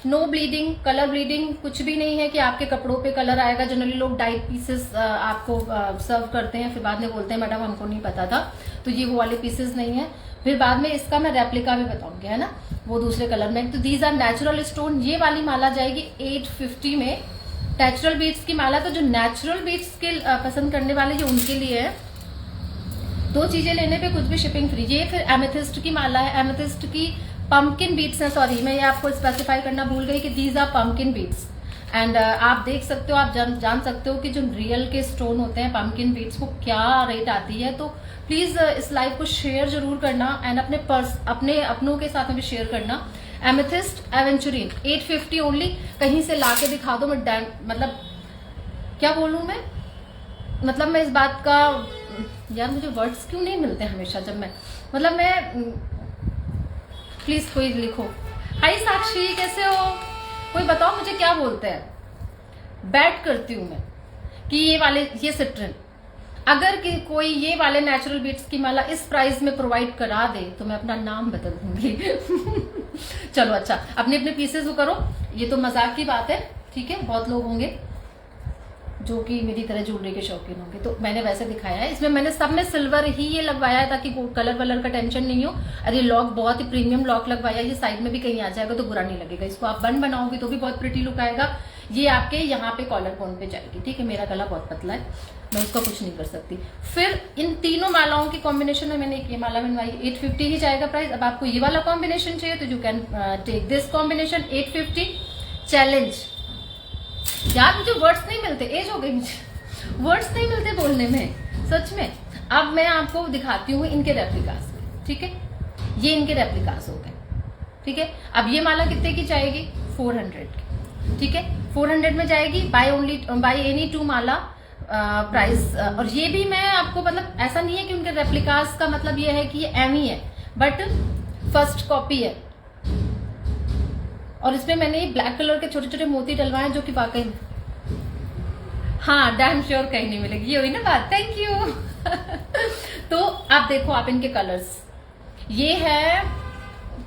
A: no bleeding, colour bleeding कुछ भी नहीं है कि आपके कपड़ों पे कलर आएगा। जनरली लोग डाइट पीसेस आपको सर्व करते हैं, फिर बाद में बोलते हैं मैडम हमको नहीं पता था, तो ये वो वाले पीसेस नहीं है। फिर बाद में इसका मैं रेप्लिका भी बताऊंगी, है ना, वो दूसरे कलर में। तो दीज आर नेचुरल स्टोन। ये वाली माला जाएगी 850 में, नेचुरल बीट्स की माला। तो जो नेचुरल बीट्स के पसंद करने वाले जो उनके लिए है, 2 चीजें लेने पे कुछ भी शिपिंग फ्री। ये फिर एमेथिस्ट की माला है, एमेथिस्ट की पंपकिन बीट्स है, सॉरी मैं ये आपको स्पेसिफाई करना भूल गई कि these are pumpkin beads. And आप देख सकते हो, आप जान सकते हो कि जो रियल के स्टोन होते हैं पंपकिन बीट्स को क्या रेट आती है। तो प्लीज इस लाइव को शेयर जरूर करना, एंड अपने अपनों के साथ में भी शेयर करना। Amethyst aventurine 850 only. कहीं से ला के दिखा दो, मैं मतलब क्या बोलूं मैं, मतलब मैं इस बात का, यार मुझे वर्ड्स क्यों नहीं मिलते हमेशा जब मैं, मतलब मैं, प्लीज कोई लिखो। हाय साक्षी कैसे हो, कोई बताओ मुझे क्या बोलते हैं। बैट करती हूं मैं कि ये सिट्रिन, अगर कि कोई ये वाले नेचुरल बीट्स की माला इस प्राइस में प्रोवाइड करा दे तो मैं अपना नाम बदल दूंगी। चलो अच्छा, अपने अपने पीसेस वो करो, ये तो मजाक की बात है, ठीक है। बहुत लोग होंगे जो कि मेरी तरह ज्वेलरी के शौकीन होंगे, तो मैंने वैसे दिखाया है। इसमें मैंने सब में सिल्वर ही ये लगवाया है, ताकि कलर वलर का टेंशन नहीं हो। अरे लॉक बहुत ही प्रीमियम लॉक लगवाया है, ये साइड में भी कहीं आ जाएगा तो बुरा नहीं लगेगा। इसको आप बन बनाओगे तो भी बहुत प्रिटी लुक आएगा। ये आपके यहाँ पे कॉलर बोन पे जाएगी, ठीक है। मेरा गला बहुत पतला है, मैं उसका कुछ नहीं कर सकती। फिर इन तीनों मालाओं की कॉम्बिनेशन में मैंने ये माला बनवाई, 850 ही जाएगा प्राइस। अब आपको ये वाला कॉम्बिनेशन चाहिए तो you can take this combination 850। Challenge, यार मुझे वर्ड्स नहीं मिलते, एज हो गई मुझे, वर्ड्स नहीं मिलते बोलने में सच में। अब मैं आपको दिखाती हूँ इनके रेप्लिकास में, ठीक है। ये इनके रेप्लिकास हो गए, ठीक है। अब ये माला कितने की जाएगी, 400 की, ठीक है। 400 में जाएगी, बाय एनी 2 माला प्राइस। और ये भी मैं आपको, मतलब ऐसा नहीं है कि उनके रेप्लिकास का मतलब ये है कि ये एम ही है, बट फर्स्ट कॉपी है। और इसमें मैंने ये ब्लैक कलर के छोटे छोटे मोती डलवाए जो कि वाकई में, हाँ डैम श्योर कहीं नहीं मिलेगी, ये हुई ना बात, थैंक यू। तो आप देखो, आप इनके कलर्स, ये है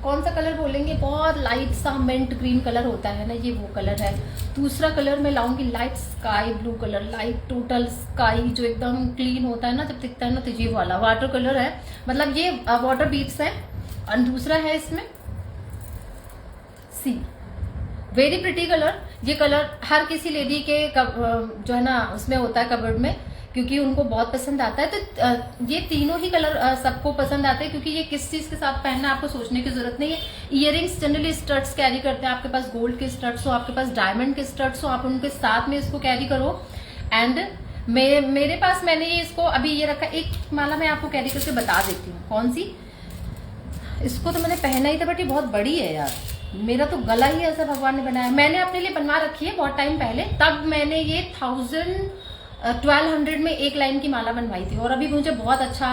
A: कौन सा कलर बोलेंगे, बहुत लाइट सा मिंट ग्रीन कलर होता है ना, ये वो कलर है। दूसरा कलर मैं लाऊंगी light sky blue colour, light total sky, जो एकदम क्लीन होता है ना जब दिखता है ना, तो ये वाला वाटर कलर है, मतलब ये वाटर बीट्स है। और दूसरा है इसमें सी, वेरी प्रिटी कलर। ये कलर हर किसी लेडी के जो है ना उसमें होता है कबर्ड में, क्योंकि उनको बहुत पसंद आता है। तो ये तीनों ही कलर सबको पसंद आते हैं, क्योंकि ये किस चीज के साथ पहनना आपको सोचने की जरूरत नहीं है। इयररिंग्स जनरली स्टड्स कैरी करते हैं, आपके पास गोल्ड के स्टड्स हो, आपके पास डायमंड के स्टड्स हो, आप उनके साथ में इसको कैरी करो। एंड मेरे पास मैंने ये इसको अभी ये रखा, एक माला मैं आपको कैरी करके बता देती हूँ कौन सी। इसको तो मैंने पहना ही था बट ये बहुत बड़ी है यार, मेरा तो गला ही ऐसा भगवान ने बनाया। मैंने अपने लिए बनवा रखी है बहुत टाइम पहले, तब मैंने ये 1200 में एक लाइन की माला बनवाई थी। और अभी मुझे बहुत अच्छा,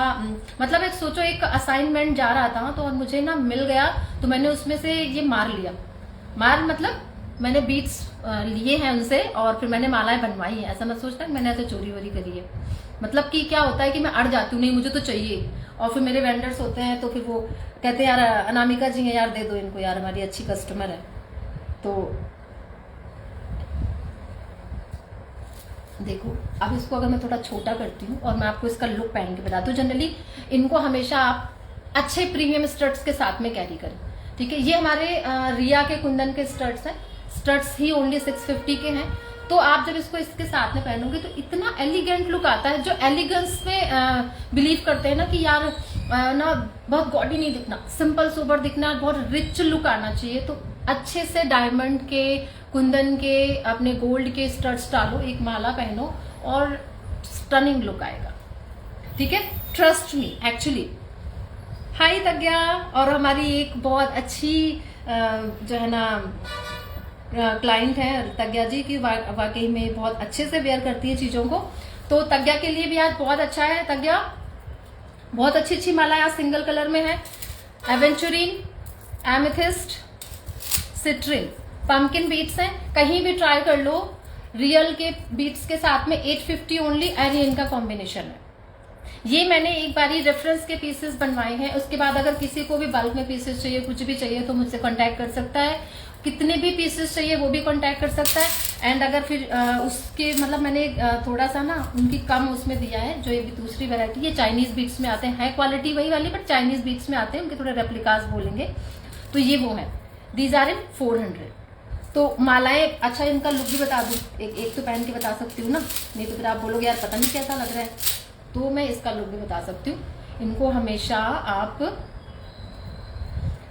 A: मतलब एक सोचो एक असाइनमेंट जा रहा था तो और मुझे ना मिल गया, तो मैंने उसमें से ये मार लिया। मार मतलब मैंने बीट्स लिए हैं उनसे और फिर मैंने मालाएं बनवाई हैं। ऐसा मत सोचना कि मैंने ऐसे चोरी वोरी करी है। मतलब कि क्या होता है कि मैं अड़ जाती हूँ, नहीं मुझे तो चाहिए, और फिर मेरे वेंडर्स होते हैं तो फिर वो कहते हैं यार अनामिका जी हैं यार, दे दो इनको यार, हमारी अच्छी कस्टमर है। तो देखो अब इसको अगर मैं थोड़ा छोटा करती हूँ और मैं आपको इसका लुक पहन के बताती हूँ। जनरली इनको हमेशा आप अच्छे प्रीमियम स्टड्स के साथ में कैरी करें, ठीक है। ये हमारे रिया के कुंदन के स्टड्स हैं, स्टड्स ही ओनली 650 के हैं। तो आप जब इसको इसके साथ में पहनोगे तो इतना एलिगेंट लुक आता है। जो एलिगेंस में बिलीव करते हैं ना कि यार ना बहुत गॉडी नहीं दिखना, सिंपल सोबर दिखना, बहुत रिच लुक आना चाहिए, तो अच्छे से डायमंड के, कुंदन के, अपने गोल्ड के स्टड्स डालो, एक माला पहनो और स्टनिंग लुक आएगा, ठीक है। Trust me actually. हाय तज्ञा, और हमारी एक बहुत अच्छी जो है ना क्लाइंट है तज्ञा जी की, वाकई में बहुत अच्छे से वेयर करती है चीजों को। तो तज्ञा के लिए भी आज बहुत अच्छा है। तज्ञा बहुत अच्छी अच्छी माला आज सिंगल कलर में है, एवेंचुरीन, एमेथिस्ट, सिट्रिन, पंपकिन बीट्स हैं, कहीं भी ट्राई कर लो। रियल के बीट्स के साथ में 850 ओनली एरियन का कॉम्बिनेशन है। ये मैंने एक बारी रेफरेंस के पीसेस बनवाए हैं। उसके बाद अगर किसी को भी बल्क में पीसेस चाहिए, कुछ भी चाहिए, तो मुझसे कांटेक्ट कर सकता है। कितने भी पीसेस चाहिए वो भी कांटेक्ट कर सकता है। एंड अगर फिर उसके मतलब मैंने थोड़ा सा ना उनकी कम उसमें दिया है, जो ये दूसरी वैरायटी, ये चाइनीज बीट्स में आते हैं, है क्वालिटी वही वाली बट चाइनीज बीट्स में आते हैं, उनके थोड़े रेप्लिकास बोलेंगे, तो ये वो है। These are in 400। तो मालाएं, अच्छा इनका लुक भी बता दूं, एक तो पहन के बता सकती हूँ ना, नहीं तो फिर आप बोलोगे यार पता नहीं कैसा लग रहा है, तो मैं इसका लुक भी बता सकती हूँ। इनको हमेशा आप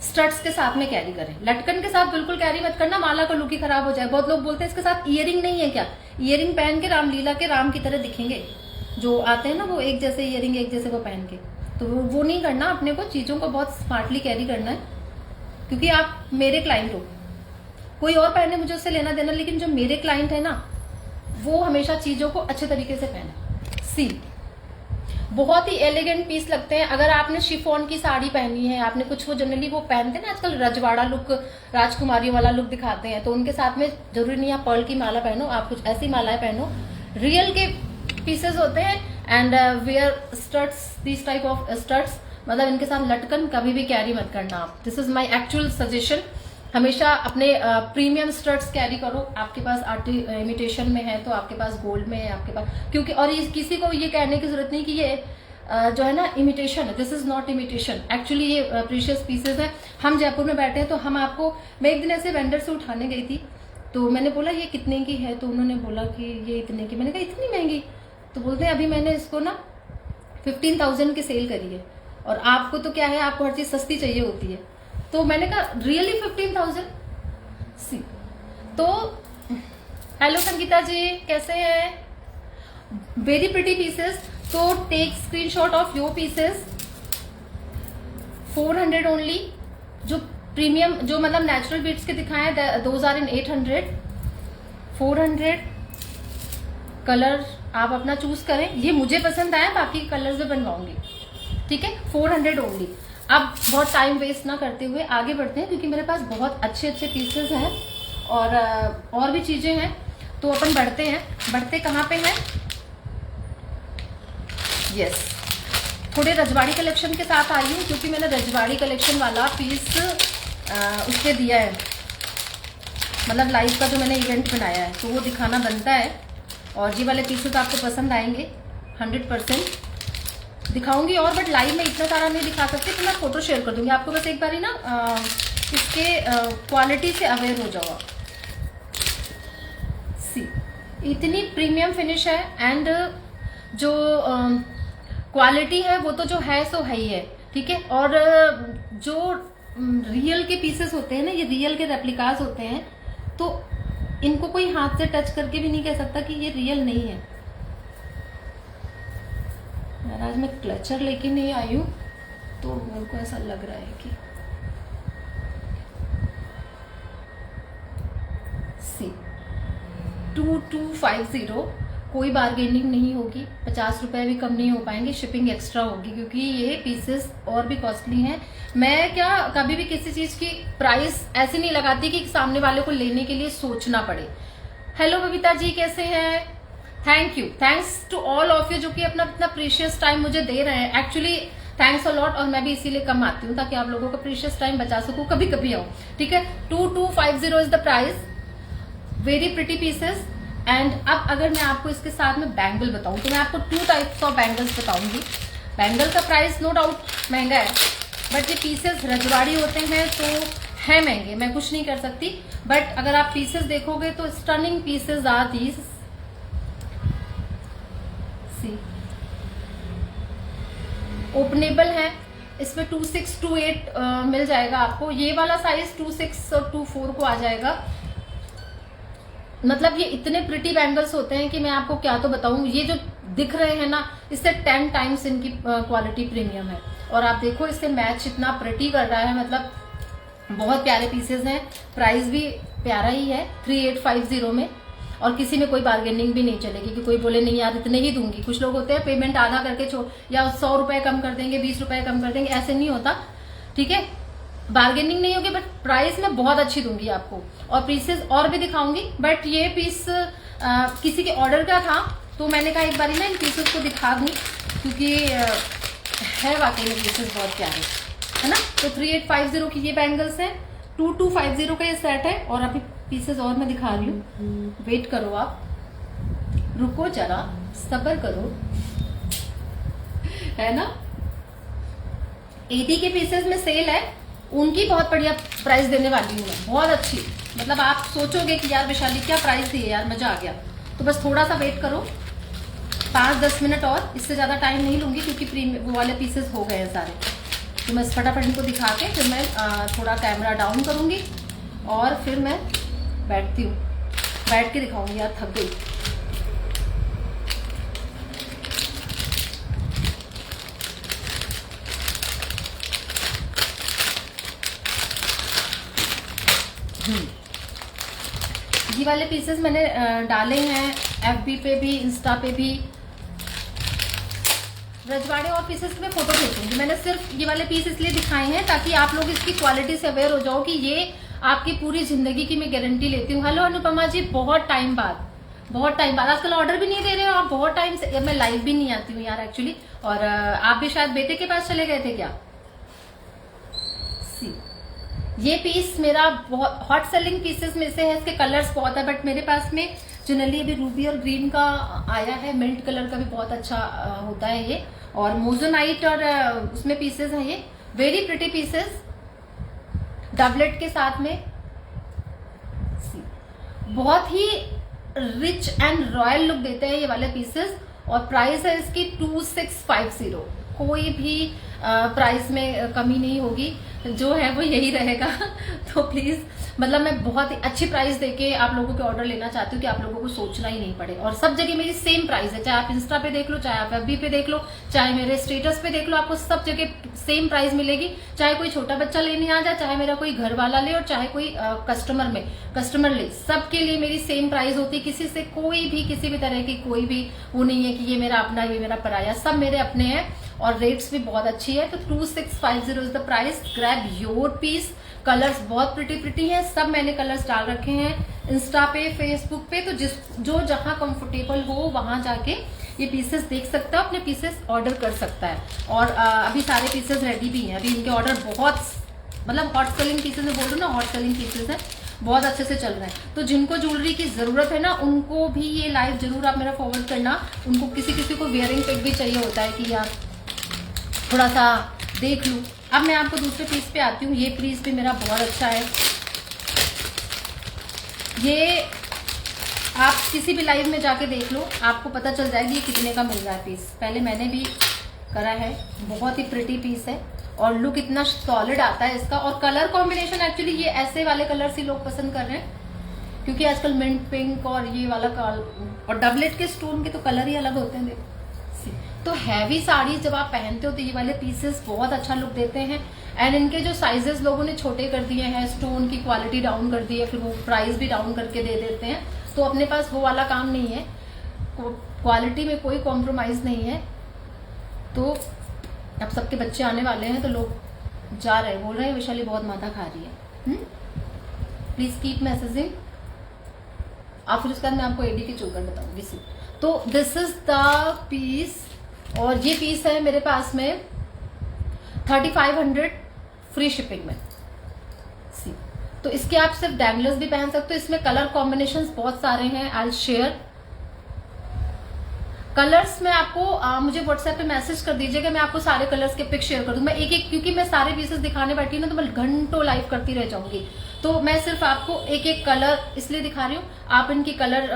A: स्टड्स के साथ में कैरी करें, लटकन के साथ बिल्कुल कैरी मत करना, माला का लुक ही खराब हो जाए। बहुत लोग बोलते हैं इसके साथ ईयरिंग नहीं है क्या, ईयरिंग पहन के रामलीला के राम की तरह दिखेंगे, जो आते हैं ना वो एक जैसे ईयरिंग एक जैसे वो पहन के, तो वो नहीं करना। अपने को चीजों को बहुत स्मार्टली कैरी करना है, क्योंकि आप मेरे क्लाइंट हो, कोई और पहने मुझे उससे लेना देना, लेकिन जो मेरे क्लाइंट है ना वो हमेशा चीजों को अच्छे तरीके से पहने। सी बहुत ही एलिगेंट पीस लगते हैं। अगर आपने शिफॉन की साड़ी पहनी है, आपने कुछ, वो जनरली वो पहनते हैं ना आजकल रजवाड़ा लुक, राजकुमारियों वाला लुक दिखाते हैं, तो उनके साथ में जरूरी नहीं आप पर्ल की माला पहनो, आप कुछ ऐसी मालाएं पहनो। रियल के पीसेस होते हैं and wear studs, this type of studs, मतलब इनके साथ लटकन कभी भी कैरी मत करना आप। This is my actual suggestion. हमेशा अपने प्रीमियम स्टड्स कैरी करो। आपके पास इमिटेशन में है तो आपके पास गोल्ड में है, आपके पास, क्योंकि और किसी को ये कहने की जरूरत नहीं कि ये जो है ना इमिटेशन है, this is not imitation, actually ये प्रीशियस पीसेस है। हम जयपुर में बैठे हैं तो हम आपको, मैं एक दिन ऐसे वेंडर से उठाने गई थी, तो मैंने बोला ये कितने की है, तो उन्होंने बोला कि ये इतने की। मैंने कहा इतनी महंगी, तो बोलते हैं अभी मैंने इसको ना 15,000 की सेल करी है, और आपको तो क्या है, आपको हर चीज सस्ती चाहिए होती है। तो मैंने कहा रियली 15,000 सी। तो हेलो संगीता जी, कैसे हैं? Very pretty pieces. तो take screenshot of your pieces. 400 only. जो प्रीमियम, जो मतलब नेचुरल बीट्स के दिखाए दोज आर इन 800। 400 कलर आप अपना चूज करें। ये मुझे पसंद आया, बाकी कलर्स भी बनवाऊंगी, ठीक है। 400 ओनली। अब बहुत टाइम वेस्ट ना करते हुए आगे बढ़ते हैं, क्योंकि मेरे पास बहुत अच्छे अच्छे पीसेस हैं और भी चीजें हैं, तो अपन बढ़ते हैं। बढ़ते कहाँ पे हैं? यस, थोड़े रजवाड़ी कलेक्शन के साथ आई हूँ, क्योंकि मैंने रजवाड़ी कलेक्शन वाला पीस उसके दिया है, मतलब लाइव का जो मैंने इवेंट बनाया है, तो वो दिखाना बनता है। और ये वाले पीसेस आपको पसंद आएंगे 100%। दिखाऊंगी और, बट लाइव में इतना सारा नहीं दिखा सकती, तो मैं फोटो शेयर कर दूंगी आपको। बस एक बार ही ना इसके क्वालिटी से अवेयर हो जाओ। सी इतनी प्रीमियम फिनिश है एंड जो क्वालिटी है वो तो जो है सो है ही है, ठीक है। और जो रियल के पीसेस होते हैं ना, ये रियल के रेप्लिकास होते हैं, तो इनको कोई हाथ से टच करके भी नहीं कह सकता कि ये रियल नहीं है। यार आज मैं क्लचर लेके नहीं आई हूँ, तो मेरे को ऐसा लग रहा है कि सी 2250, कोई बार्गेनिंग नहीं होगी, 50 रुपए भी कम नहीं हो पाएंगे, शिपिंग एक्स्ट्रा होगी क्योंकि ये पीसेस और भी कॉस्टली हैं। मैं क्या कभी भी किसी चीज की प्राइस ऐसे नहीं लगाती कि सामने वाले को लेने के लिए सोचना पड़े। हेलो बबीता जी, कैसे हैं? Thank you, thanks to all of you जो कि अपना इतना प्रीशियस टाइम मुझे दे रहे हैं। एक्चुअली थैंक्स अ लॉट, और मैं भी इसीलिए कम आती हूँ ताकि आप लोगों का प्रीशियस टाइम बचा सकूं, कभी कभी आओ, ठीक है। 2250 is the price, very pretty pieces. And अब अगर मैं आपको इसके साथ में बैंगल बताऊं तो मैं आपको 2 टाइप्स ऑफ बैंगल्स बताऊंगी। बैंगल का प्राइस नो डाउट महंगा है, बट ये पीसेस रजवाड़ी होते हैं तो है महंगे, मैं कुछ नहीं कर सकती। बट अगर आप पीसेस देखोगे तो stunning pieces are these, see openable है। इसमें 26 to 8 मिल जाएगा आपको। ये वाला साइज 26 और 24 को आ जाएगा। मतलब ये इतने प्रिटी बैंगल्स होते हैं कि मैं आपको क्या तो बताऊं। ये जो दिख रहे हैं ना, इससे 10 टाइम्स इनकी क्वालिटी प्रीमियम है। और आप देखो इससे मैच इतना प्रिटी कर रहा है, मतलब बहुत प्यारे पीसेस हैं। प्राइस भी प्यारा ही है 3850 में, और किसी में कोई बार्गेनिंग भी नहीं चलेगी कि कोई बोले नहीं यार इतने ही दूंगी। कुछ लोग होते हैं पेमेंट आधा करके छोड़, या 100 रुपए कम कर देंगे, 20 रुपए कम कर देंगे, ऐसे नहीं होता, ठीक है। बार्गेनिंग नहीं होगी, बट प्राइस मैं बहुत अच्छी दूंगी आपको, और पीसेस और भी दिखाऊंगी। बट ये पीस किसी के ऑर्डर का था तो मैंने कहा एक बारी ना इन पीसेस को दिखा दूं, क्योंकि है वाकई में पीसेस बहुत प्यारे, है ना। तो 3850 की ये बैंगल्स हैं, 2250 का ये सेट है। और अभी पीसेस और मैं दिखा रही हूँ, वेट करो, आप रुको जरा, सब्र करो, है ना। 80 के पीसेस में सेल है, उनकी बहुत बढ़िया प्राइस देने वाली हूँ मैं, बहुत अच्छी। मतलब आप सोचोगे कि यार वैशाली क्या प्राइस दी है यार, मजा आ गया। तो बस थोड़ा सा वेट करो, 5-10 मिनट और, इससे ज्यादा टाइम नहीं लूंगी क्योंकि वो वाले पीसेस हो गए हैं सारे। तो मैं फटाफट इनको दिखा के फिर मैं थोड़ा कैमरा डाउन करूंगी और फिर मैं बैठती हूँ, बैठ के दिखाऊंगी। यार थक गई। ये वाले पीसेस मैंने डाले हैं FB पे भी, इंस्टा पे भी। रजवाड़े और पीसेस में फोटो भेजूंगी। मैंने सिर्फ ये वाले पीस इसलिए दिखाए हैं ताकि आप लोग इसकी क्वालिटी से अवेयर हो जाओ कि ये आपकी पूरी जिंदगी की मैं गारंटी लेती हूँ। हेलो अनुपमा जी, बहुत टाइम बाद, बहुत टाइम बाद। आजकल ऑर्डर भी नहीं दे रहे हो आप, बहुत टाइम से। मैं लाइव भी नहीं आती हूँ यार एक्चुअली। और आप भी शायद बेटे के पास चले गए थे क्या? ये पीस मेरा बहुत हॉट सेलिंग पीसेस में से है। इसके कलर्स बहुत है, बट मेरे पास में जनरली अभी रूबी और ग्रीन का आया है, मिल्ट कलर का भी बहुत अच्छा होता है ये, और मोजोनाइट और उसमें पीसेस हैं ये, वेरी प्रिटी पीसेस, डबलेट के साथ में। बहुत ही रिच एंड रॉयल लुक देते हैं ये वाले पीसेस। और प्राइस है इसकी 2650। कोई भी प्राइस में कमी नहीं होगी, जो है वो यही रहेगा। तो प्लीज, मतलब मैं बहुत ही अच्छी प्राइस देके आप लोगों के ऑर्डर लेना चाहती हूँ कि आप लोगों को सोचना ही नहीं पड़े। और सब जगह मेरी सेम प्राइस है, चाहे आप इंस्टा पे देख लो, चाहे आप FB पे देख लो, चाहे मेरे स्टेटस पे देख लो, आपको सब जगह सेम प्राइस मिलेगी। चाहे कोई छोटा बच्चा लेने आ जाए, चाहे मेरा कोई घर वाला ले, और चाहे कोई कस्टमर ले, सबके लिए मेरी सेम प्राइस होती है। किसी से कोई भी किसी भी तरह की कोई भी वो नहीं है कि ये मेरा अपना, ये मेरा पराया, सब मेरे अपने हैं। और रेट्स भी बहुत अच्छी है। तो 2650 is the price. Grab your piece. Colours बहुत प्रिटी हैं, सब मैंने कलर्स डाल रखे हैं इंस्टा पे, फेसबुक पे। तो जो जहां कंफर्टेबल हो वहां जाके ये पीसेस देख सकता है, अपने पीसेस ऑर्डर कर सकता है। और अभी सारे पीसेस रेडी भी हैं, अभी इनके ऑर्डर बहुत, मतलब हॉट सेलिंग पीसेस में बोल रहा हूँ ना, हॉट सेलिंग पीसेस है, बहुत अच्छे से चल रहे हैं। तो जिनको ज्वेलरी की जरूरत है ना, उनको भी ये लाइव जरूर आप मेरा फॉरवर्ड करना। उनको किसी को वेयरिंग पिक भी चाहिए होता है कि यार थोड़ा सा देख लूं। अब मैं आपको दूसरे पीस पे आती हूँ। ये पीस भी मेरा बहुत अच्छा है। ये आप किसी भी लाइव में जाके देख लो, आपको पता चल जाएगी ये कितने का मिल रहा है पीस। पहले मैंने भी करा है, बहुत ही प्रिटी पीस है और लुक इतना सॉलिड आता है इसका। और कलर कॉम्बिनेशन एक्चुअली ये ऐसे वाले कलर्स ही लोग पसंद कर रहे हैं, क्योंकि आजकल मिंट पिंक और ये वाला और डबलेट के स्टोन के तो कलर ही अलग होते हैं। देखो, तो हैवी साड़ी जब आप पहनते हो तो ये वाले पीसेस बहुत अच्छा लुक देते हैं। एंड इनके जो साइजेस लोगों ने छोटे कर दिए हैं, स्टोन की क्वालिटी डाउन कर दी है, फिर वो प्राइस भी डाउन करके दे देते हैं, तो अपने पास वो वाला काम नहीं है, क्वालिटी में कोई कॉम्प्रोमाइज नहीं है। तो अब सबके बच्चे आने वाले हैं तो लोग जा रहे हैं, बोल रहे हैं वैशाली बहुत माथा खा रही है, प्लीज कीप मैसेजिंग। आप फिर उसके बाद मैं आपको एडी के चोकर बताऊंगी। तो दिस इज द पीस, और ये पीस है मेरे पास में 3500 फ्री शिपिंग में। सी, तो इसके आप सिर्फ डैंगलर्स भी पहन सकते हो। इसमें कलर कॉम्बिनेशंस बहुत सारे हैं, आई विल शेयर कलर्स में आपको मुझे व्हाट्सएप पे मैसेज कर दीजिएगा, मैं आपको सारे कलर्स के पिक शेयर कर दूं। मैं एक एक, क्योंकि मैं सारे पीसेस दिखाने बैठी हूँ ना तो मैं घंटों लाइव करती रह जाऊंगी, तो मैं सिर्फ आपको एक एक कलर इसलिए दिखा रही हूँ। आप इनकी कलर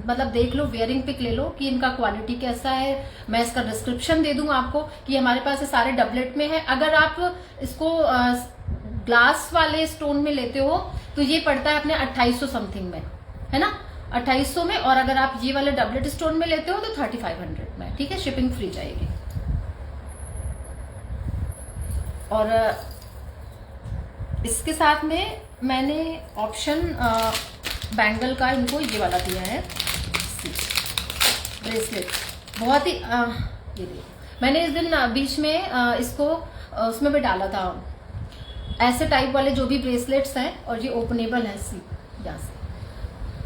A: मतलब देख लो, वेयरिंग पिक ले लो कि इनका क्वालिटी कैसा है। मैं इसका डिस्क्रिप्शन दे दूंगा आपको कि हमारे पास ये सारे डबलेट में है। अगर आप इसको ग्लास वाले स्टोन में लेते हो तो ये पड़ता है अपने 2800 समथिंग में, है ना, 2800 में। और अगर आप ये वाले डबलेट स्टोन में लेते हो तो 3500 में, ठीक है, शिपिंग फ्री जाएगी। और इसके साथ में मैंने ऑप्शन बैंगल का इनको ये वाला दिया है, ब्रेसलेट, बहुत ही ये देखो, मैंने इस दिन बीच में इसको उसमें भी डाला था, ऐसे टाइप वाले जो भी ब्रेसलेट्स हैं, और ये ओपनेबल है, सी यहाँ से,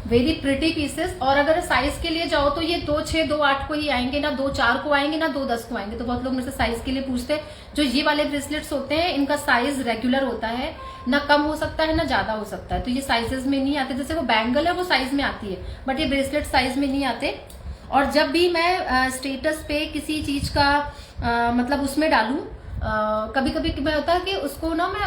A: वेरी प्रिटी पीसेस। और अगर साइज के लिए जाओ तो ये 2-6 2-8 को ही आएंगे, ना 2-4 को आएंगे, ना 2-10 को आएंगे। तो बहुत लोग मेरे से साइज के लिए पूछते हैं। जो ये वाले ब्रेसलेट्स होते हैं इनका साइज रेगुलर होता है, ना कम हो सकता है ना ज्यादा हो सकता है, तो ये साइजेस में नहीं आते। जैसे वो बैंगल है वो साइज में आती है, बट ये ब्रेसलेट साइज में नहीं आते। और जब भी मैं स्टेटस पे किसी चीज का मतलब उसमें डालूं, कभी कभी मैं होता है कि उसको ना मैं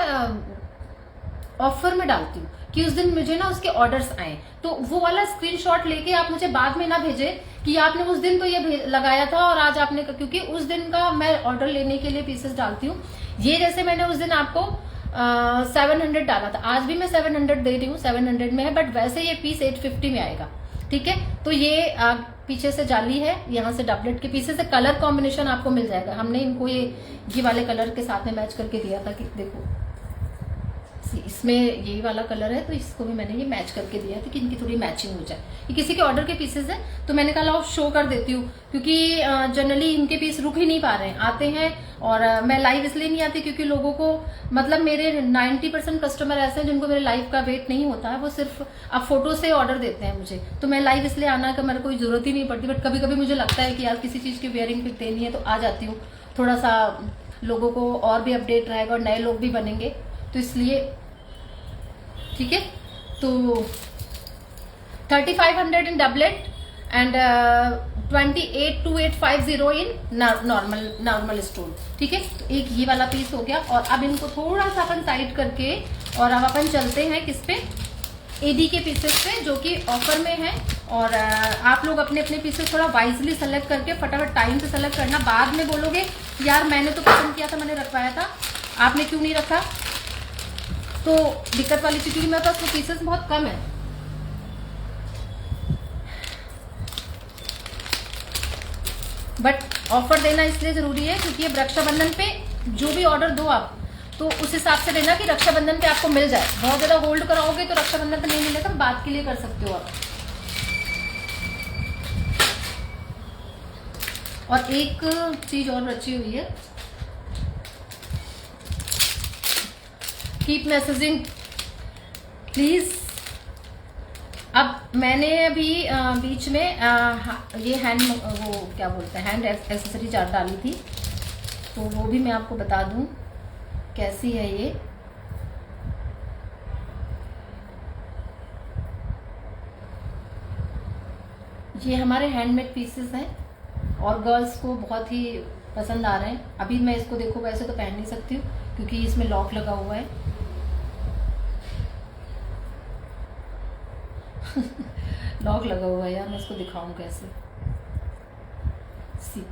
A: ऑफर में डालती हूँ कि उस दिन मुझे ना उसके ऑर्डर्स आए, तो वो वाला स्क्रीनशॉट लेके आप मुझे बाद में ना भेजे कि आपने उस दिन तो ये लगाया था और आज आपने, क्योंकि उस दिन का मैं ऑर्डर लेने के लिए पीसेस डालती हूँ। ये जैसे मैंने उस दिन आपको 700 डाला था, आज भी मैं 700 दे रही हूँ, 700 में है, बट वैसे ये पीस 850 में आएगा, ठीक है। तो ये पीछे से जाली है, यहाँ से डबलेट के पीछे से कलर कॉम्बिनेशन आपको मिल जाएगा। हमने इनको ये वाले कलर के साथ में मैच करके दिया था कि देखो इसमें यही वाला कलर है, तो इसको भी मैंने ये मैच करके दिया था कि इनकी थोड़ी मैचिंग हो जाए। ये किसी के ऑर्डर के पीसेस है, तो मैंने कहा लाओ शो कर देती हूँ, क्योंकि जनरली इनके पीस रुक ही नहीं पा रहे हैं, आते हैं। और मैं लाइव इसलिए नहीं आती क्योंकि लोगों को, मतलब मेरे 90% कस्टमर ऐसे हैं जिनको मेरे लाइव का वेट नहीं होता है, वो सिर्फ अब फोटो से ऑर्डर देते हैं मुझे, तो मैं लाइव इसलिए आना का मेरे कोई जरूरत ही नहीं पड़ती। बट कभी कभी मुझे लगता है कि यार किसी चीज की वेयरिंग पिक देनी है तो आ जाती हूँ, थोड़ा सा लोगों को और भी अपडेट रहेगा और नए लोग भी बनेंगे, तो इसलिए, ठीक है। तो 3500 in doublet and 282850 in normal stone, ठीक है। तो एक ये वाला पीस हो गया। और अब इनको थोड़ा सा अपन साइड करके और अब अपन चलते हैं किस पे, एडी के पीसेस पे, जो कि ऑफर में है। और आप लोग अपने अपने पीसेस थोड़ा वाइजली सेलेक्ट करके फटाफट टाइम से सेलेक्ट करना। बाद में बोलोगे यार मैंने तो पसंद किया था, मैंने रखवाया था, आपने क्यों नहीं रखा, तो दिक्कत वाली चीज, क्योंकि मेरे पास वो पीसेस बहुत कम है। बट ऑफर देना इसलिए जरूरी है क्योंकि अब रक्षाबंधन पे जो भी ऑर्डर दो आप, तो उस हिसाब से देना कि रक्षाबंधन पे आपको मिल जाए। बहुत ज्यादा होल्ड कराओगे तो रक्षाबंधन पे नहीं मिलेगा, बात के लिए कर सकते हो आप। और एक चीज और रची हुई है, कीप मैसेजिंग प्लीज। अब मैंने अभी बीच में ये हैंड, वो क्या बोलते हैं, हैंड एक्सेसरी चार्ट डाली थी, तो वो भी मैं आपको बता दूं कैसी है ये। ये हमारे हैंडमेड पीसेस हैं और गर्ल्स को बहुत ही पसंद आ रहे हैं। अभी मैं इसको देखो वैसे तो पहन नहीं सकती हूँ क्योंकि इसमें लॉक लगा हुआ है। लॉक लगा हुआ है यार, मैं इसको दिखाऊं कैसे। सी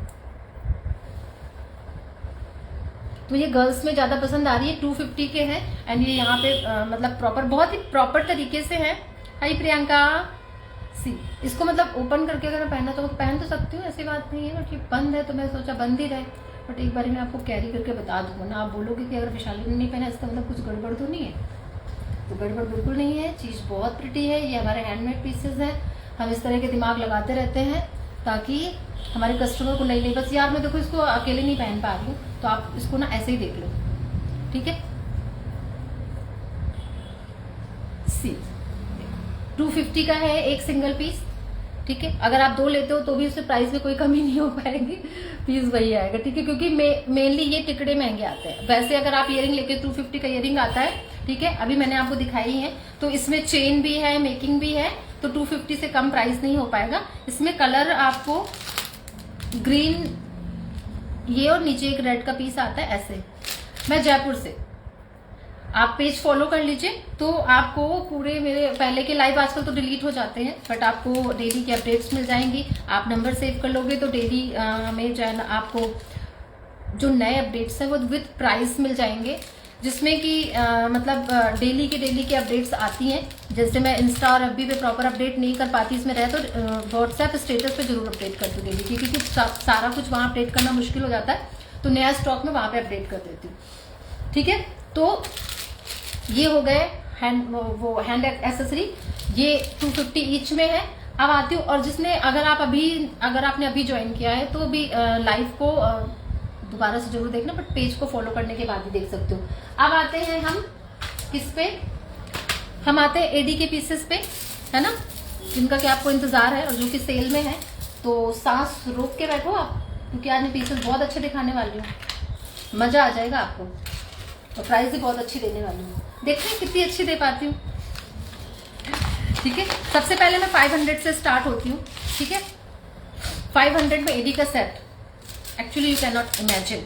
A: तो ये गर्ल्स में ज्यादा पसंद आ रही है, 250 के हैं एंड ये यहाँ पे मतलब प्रॉपर, बहुत ही प्रॉपर तरीके से है। हाय प्रियंका। सी इसको मतलब ओपन करके अगर मैं पहना तो पहन तो सकती हूँ, ऐसी बात नहीं है, बट ये बंद है तो मैं सोचा बंद ही रहे, बट एक बार मैं आपको कैरी करके बता दूंगा ना, आप बोलोगे कि अगर विशाली ने नहीं पहना इसका मतलब कुछ गड़बड़ तो नहीं है। तो गड़बड़ बिल्कुल नहीं है, चीज़ बहुत प्रिटी है। ये हमारे हैंडमेड पीसेस हैं, हम इस तरह के दिमाग लगाते रहते हैं ताकि हमारे कस्टमर को नहीं बस यार मैं देखो इसको अकेले नहीं पहन पा रही हूँ, तो आप इसको ना ऐसे ही देख लो, ठीक है। सी 250 का है एक सिंगल पीस, ठीक है। अगर आप 2 लेते हो तो भी उससे प्राइस में कोई कमी नहीं हो पाएगी, पीस वही आएगा, ठीक है, क्योंकि मेनली ये टिकड़े महंगे आते हैं। वैसे अगर आप इयरिंग लेके 250 का इयरिंग आता है, ठीक है, अभी मैंने आपको दिखाई है, तो इसमें चेन भी है, मेकिंग भी है, तो 250 से कम प्राइस नहीं हो पाएगा। इसमें कलर आपको ग्रीन, ये और नीचे एक रेड का पीस आता है ऐसे। मैं जयपुर से, आप पेज फॉलो कर लीजिए तो आपको पूरे मेरे पहले के लाइव आजकल तो डिलीट हो जाते हैं, बट आपको डेली की अपडेट्स मिल जाएंगी। आप नंबर सेव कर लोगे तो डेली हमें जो है ना आपको जो नए अपडेट्स हैं वो विद प्राइस मिल जाएंगे, जिसमें कि मतलब डेली के अपडेट्स आती हैं। जैसे मैं इंस्टा और एफबी पे प्रॉपर अपडेट नहीं कर पाती, इसमें रहे तो व्हाट्सएप स्टेटस पे जरूर अपडेट कर दूँ डेली, क्योंकि सारा कुछ वहाँ अपडेट करना मुश्किल हो जाता है, तो नया स्टॉक में वहाँ पे अपडेट कर देती हूँ, ठीक है। तो ये हो गए हैंड एक्सेसरी, ये 250 ईच में है। अब आती हूँ, और जिसने अगर आपने अभी ज्वाइन किया है तो भी लाइव को दोबारा से जरूर देखना, बट पेज को फॉलो करने के बाद ही देख सकते हो। अब आते हैं हम किस पे, हम आते हैं एडी के पीसेस पे, है ना, जिनका कि आपको इंतजार है और जो कि सेल में है। तो सांस रोक के बैठो आप, क्योंकि आज मैं पीसेस बहुत अच्छे दिखाने वाली हूँ, मजा आ जाएगा आपको, और प्राइस भी बहुत अच्छी देने वाली हूँ। देखते हैं कितनी अच्छी दे पाती हूँ, ठीक है। सबसे पहले मैं 500 से स्टार्ट होती हूँ, ठीक है। 500 में एडी का set, actually you can not imagine,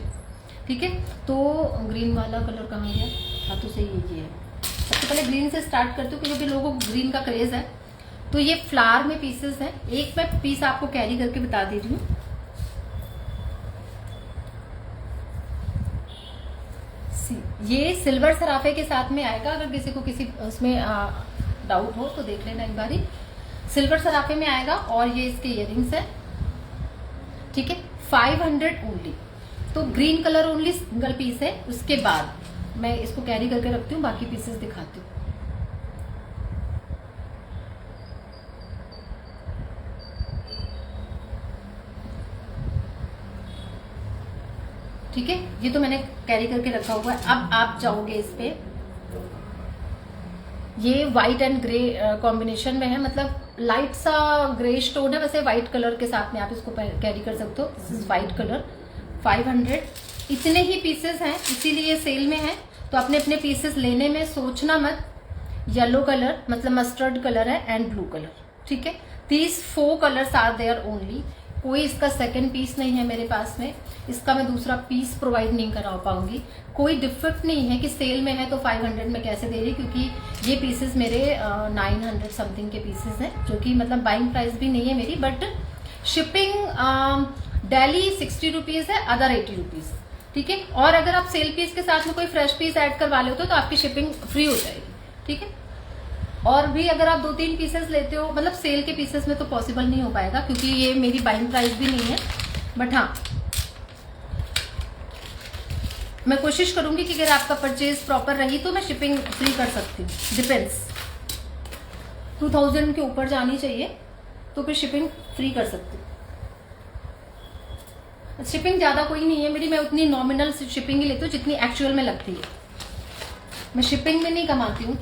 A: ठीक है। तो ग्रीन वाला कलर कहाँ गया, हाँ तो सही ये है। सबसे पहले ग्रीन से स्टार्ट करती हूँ क्योंकि लोगों को ग्रीन का क्रेज है। तो ये फ्लावर में पीसेस हैं, एक मैं पीस आपको कैरी करके बता दे रही हूँ। ये सिल्वर सराफे के साथ में आएगा, अगर किसी को किसी उसमें डाउट हो तो देख लेना एक बारी। सिल्वर सराफे में आएगा और ये इसके इयरिंग्स है, ठीक है। 500 ओनली, तो green colour only single piece है। उसके बाद मैं इसको कैरी करके रखती हूँ, बाकी पीसेस दिखाती हूँ। ठीक है, ये तो मैंने कैरी करके रखा हुआ है। अब आप जाओगे इस पे, ये व्हाइट एंड ग्रे कॉम्बिनेशन में है, मतलब लाइट सा ग्रे स्टोन है, वैसे व्हाइट कलर के साथ में आप इसको कैरी कर सकते हो। दिस इज व्हाइट कलर, 500, इतने ही पीसेस हैं इसीलिए सेल में है। तो अपने अपने पीसेस लेने में सोचना मत। येलो कलर मतलब मस्टर्ड कलर है एंड ब्लू कलर, ठीक है। These 4 colours are there only, कोई इसका सेकंड पीस नहीं है मेरे पास में, इसका मैं दूसरा पीस प्रोवाइड नहीं करा पाऊंगी। कोई डिफेक्ट नहीं है कि सेल में है तो 500 में कैसे दे रही, क्योंकि ये पीसेस मेरे 900 समथिंग के पीसेस हैं, जो कि मतलब बाइंग प्राइस भी नहीं है मेरी, बट शिपिंग डेली 60 रुपीज है, अदर 80 रुपीज, ठीक है। और अगर आप सेल पीस के साथ में कोई फ्रेश पीस ऐड करवा लेते हो तो आपकी शिपिंग फ्री हो जाएगी, ठीक है। और भी अगर आप 2-3 पीसेस लेते हो, मतलब सेल के पीसेस में तो पॉसिबल नहीं हो पाएगा क्योंकि ये मेरी बाइंग प्राइस भी नहीं है, बट हाँ मैं कोशिश करूंगी कि अगर आपका परचेज प्रॉपर रही तो मैं शिपिंग फ्री कर सकती हूँ। डिपेंड्स, 2000 के ऊपर जानी चाहिए तो फिर शिपिंग फ्री कर सकती हूँ। शिपिंग ज्यादा कोई नहीं है मेरी, मैं उतनी नॉमिनल शिपिंग ही लेती हूँ जितनी एक्चुअल में लगती है। मैं शिपिंग में नहीं कमाती हूँ,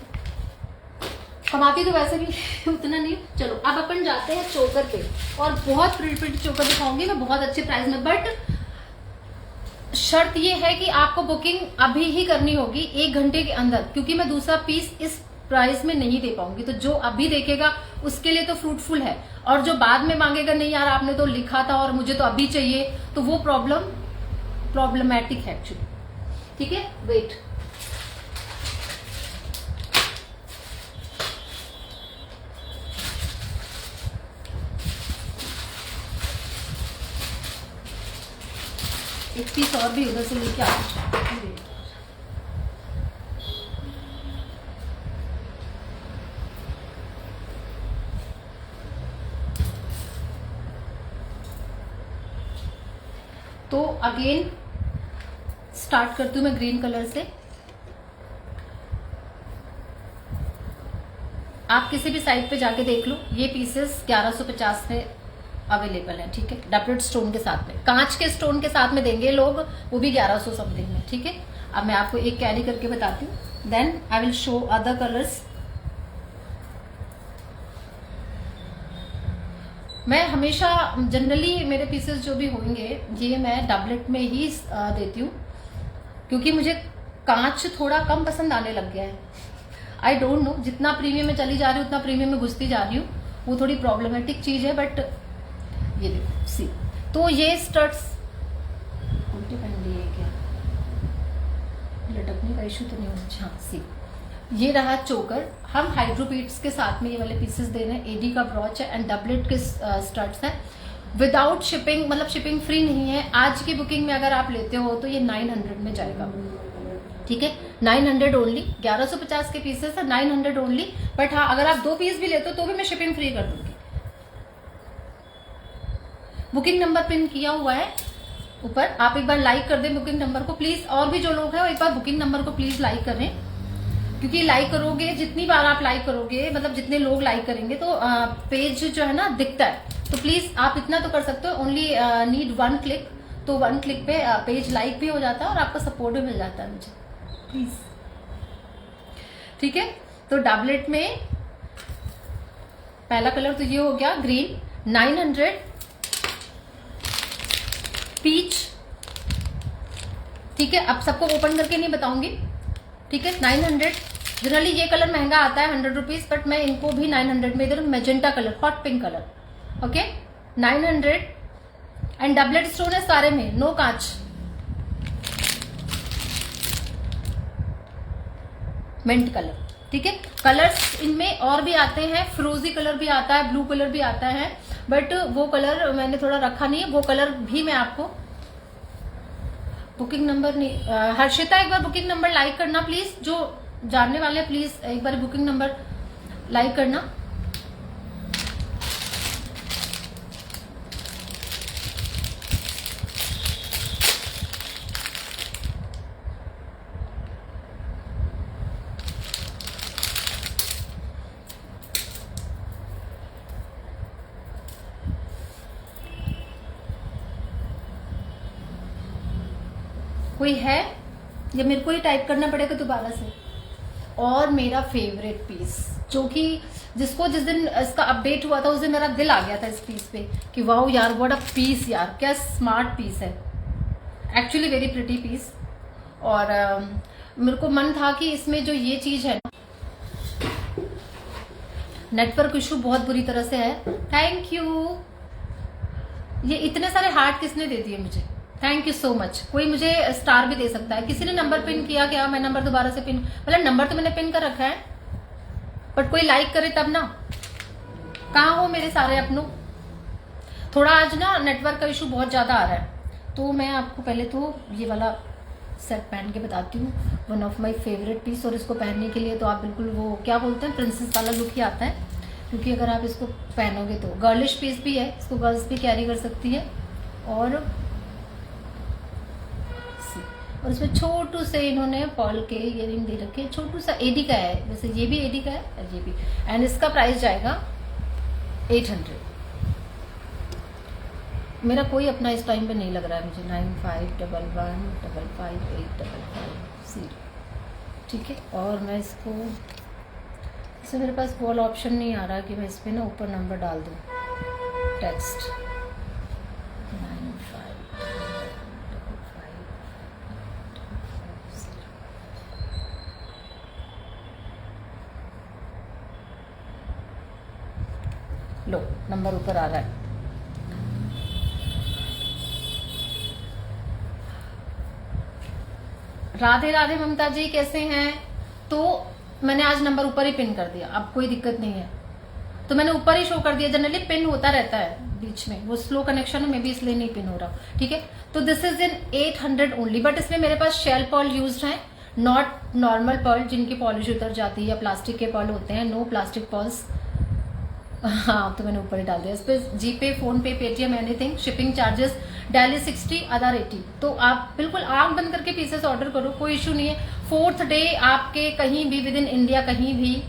A: कमाती तो वैसे भी उतना नहीं। चलो अब अपन जाते हैं चोकर पे, और बहुत प्रिटी चोकर दिखाऊंगी मैं बहुत अच्छे प्राइस में, बट शर्त ये है कि आपको बुकिंग अभी ही करनी होगी 1 घंटे के अंदर, क्योंकि मैं दूसरा पीस इस प्राइस में नहीं दे पाऊंगी। तो जो अभी देखेगा उसके लिए तो फ्रूटफुल है, और जो बाद में मांगेगा नहीं यार आपने तो लिखा था और मुझे तो अभी चाहिए, तो वो प्रॉब्लमैटिक है एक्चुअली, ठीक है। वेट, एक पीस और भी उधर से लेके आती हूँ। तो अगेन स्टार्ट करती हूँ मैं ग्रीन कलर से। आप किसी भी साइट पे जाके देख लो, ये पीसेस 1150 में अवेलेबल है, ठीक है। डबल स्टोन के साथ में, कांच के स्टोन के साथ में देंगे लोग, वो भी 1100 समथिंग में, ठीक है। अब मैं आपको एक कैरी करके बताती हूँ, then I will show other colours. मैं हमेशा जनरली मेरे पीसेस जो भी होंगे ये मैं डबलेट में ही देती हूँ, क्योंकि मुझे कांच थोड़ा कम पसंद आने लग गया है। आई डोंट नो, जितना प्रीमियम में चली जा रही हूँ उतना प्रीमियम में घुसती जा रही हूँ, वो थोड़ी प्रॉब्लमेटिक चीज है। बट ये देखो सी, तो ये स्टड्स उल्टे पहन लिए क्या, लटकने का इशू तो नहीं होना। हाँ सी, ये रहा चोकर। हम हाइड्रोपीट्स के साथ में ये वाले पीसेस दे रहे हैं। एडी का ब्रॉच है एंड डबलेट के स्टड्स हैं, विदाउट शिपिंग, मतलब शिपिंग फ्री नहीं है। आज की बुकिंग में अगर आप लेते हो तो ये 900 में जाएगा, ठीक है। 900 ओनली, 1150 के पीसेस है, 900 ओनली। बट हाँ, अगर आप 2 पीस भी लेते हो तो भी मैं शिपिंग फ्री कर दूंगी। बुकिंग नंबर पिन किया हुआ है ऊपर, आप एक बार लाइक कर दें बुकिंग नंबर को प्लीज। और भी जो लोग हैं वो एक बार बुकिंग नंबर को प्लीज लाइक करें, क्योंकि लाइक करोगे, जितनी बार आप लाइक करोगे, मतलब जितने लोग लाइक करेंगे तो पेज जो है ना दिखता है। तो प्लीज आप इतना तो कर सकते हो, ओनली नीड 1 क्लिक। तो 1 क्लिक पे पेज लाइक भी हो जाता है और आपका सपोर्ट भी मिल जाता है मुझे, प्लीज, ठीक है। तो डबलेट में पहला कलर तो ये हो गया ग्रीन, 900। पीच, ठीक है। अब सबको ओपन करके नहीं बताऊंगी, ठीक है। 900, जनरली ये कलर महंगा आता है 100 रुपीज, बट मैं इनको भी 900 में दे रही हूँ। Magenta colour, hot pink colour, okay, 900। And doublet stone है सारे में, नो कांच। मिंट कलर, ठीक है। कलर्स इनमें और भी आते हैं, फ्रोजी कलर भी आता है, ब्लू कलर भी आता है, बट वो कलर मैंने थोड़ा रखा नहीं है, वो कलर भी मैं आपको बुकिंग नंबर नहीं। हर्षिता एक बार बुकिंग नंबर लाइक करना प्लीज, जो जानने वाले प्लीज एक बार बुकिंग नंबर लाइक करना। कोई है या मेरे को ही टाइप करना पड़ेगा दोबारा से? और मेरा फेवरेट पीस, जो कि जिसको जिस दिन इसका अपडेट हुआ था उस दिन मेरा दिल आ गया था इस पीस पे कि वाओ यार, व्हाट अ पीस यार, क्या स्मार्ट पीस है, एक्चुअली वेरी प्रिटी पीस। और मेरे को मन था कि इसमें जो ये चीज है, नेटवर्क इशू बहुत बुरी तरह से है। थैंक यू, ये इतने सारे हार्ट किसने दे दिए मुझे, थैंक यू सो मच। कोई मुझे स्टार भी दे सकता है। किसी ने नंबर पिन किया क्या? मैं नंबर दोबारा से पिन, मतलब नंबर तो मैंने पिन कर रखा है, बट कोई लाइक करे तब ना। कहाँ हो मेरे सारे अपनों? थोड़ा आज ना नेटवर्क का इशू बहुत ज्यादा आ रहा है, तो मैं आपको पहले तो ये वाला सेट पहन के बताती हूँ, one of my favourite piece. और इसको पहनने के लिए तो आप बिल्कुल वो क्या बोलते हैं, प्रिंसेस वाला लुक ही आता है, क्योंकि अगर आप इसको पहनोगे तो गर्लिश पीस भी है, इसको गर्ल्स भी कैरी कर सकती है। और इसमें छोटू से इन्होंने पर्ल के इयरिंग दे रखे, छोटू सा एडी का है, वैसे ये भी एडी का है और ये भी। एंड इसका प्राइस जाएगा 800। मेरा कोई अपना इस टाइम पे नहीं लग रहा है मुझे। 9511555855, ठीक है। और मैं इसको, इसमें मेरे पास कॉल ऑप्शन नहीं आ रहा कि मैं इस पर ना ऊपर नंबर डाल दूँ, टेक्स्ट 95। लो, नंबर ऊपर आ रहा है। राधे राधे ममता जी, कैसे हैं? तो मैंने आज नंबर ऊपर ही पिन कर दिया, अब कोई दिक्कत नहीं है। तो मैंने ऊपर ही शो कर दिया, जनरली पिन होता रहता है बीच में, वो स्लो कनेक्शन में भी इसलिए नहीं पिन हो रहा। ठीक है, तो this is in 800 only, but इसमें मेरे पास शेल पर्ल यूज है, नॉट नॉर्मल पर्ल जिनकी पॉलिश उतर जाती है या प्लास्टिक के पर्ल होते हैं, नो प्लास्टिक पर्ल्स। हाँ, तो मैंने ऊपर ही डाल दिया। इस पर जीपे, फोन पे, Paytm, anything, shipping charges daily 60, other 80। तो आप बिल्कुल आंख बंद करके पीसेस ऑर्डर करो, कोई इशू नहीं है। 4th डे आपके कहीं भी विद इन इंडिया, कहीं भी,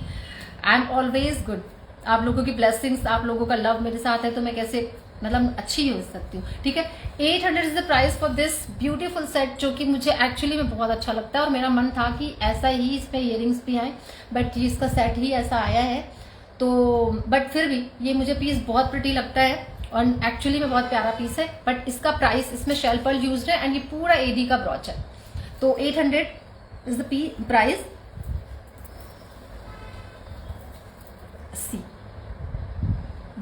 A: आई एम ऑलवेज गुड। आप लोगों की ब्लेसिंग्स, आप लोगों का लव मेरे साथ है, तो मैं कैसे मतलब अच्छी हो सकती हूँ। ठीक है, 800 is the price for this beautiful set, जो कि मुझे एक्चुअली में बहुत अच्छा लगता है और मेरा मन था कि ऐसा ही इसमें इयरिंग्स भी आए, बट ये इसका सेट ही ऐसा आया है। तो बट फिर भी ये मुझे पीस बहुत प्रिटी लगता है और एक्चुअली में बहुत प्यारा पीस है। बट इसका प्राइस, इसमें शेल पर्ल यूज्ड है एंड ये पूरा एडी का ब्रॉच है, तो 800 is the price. See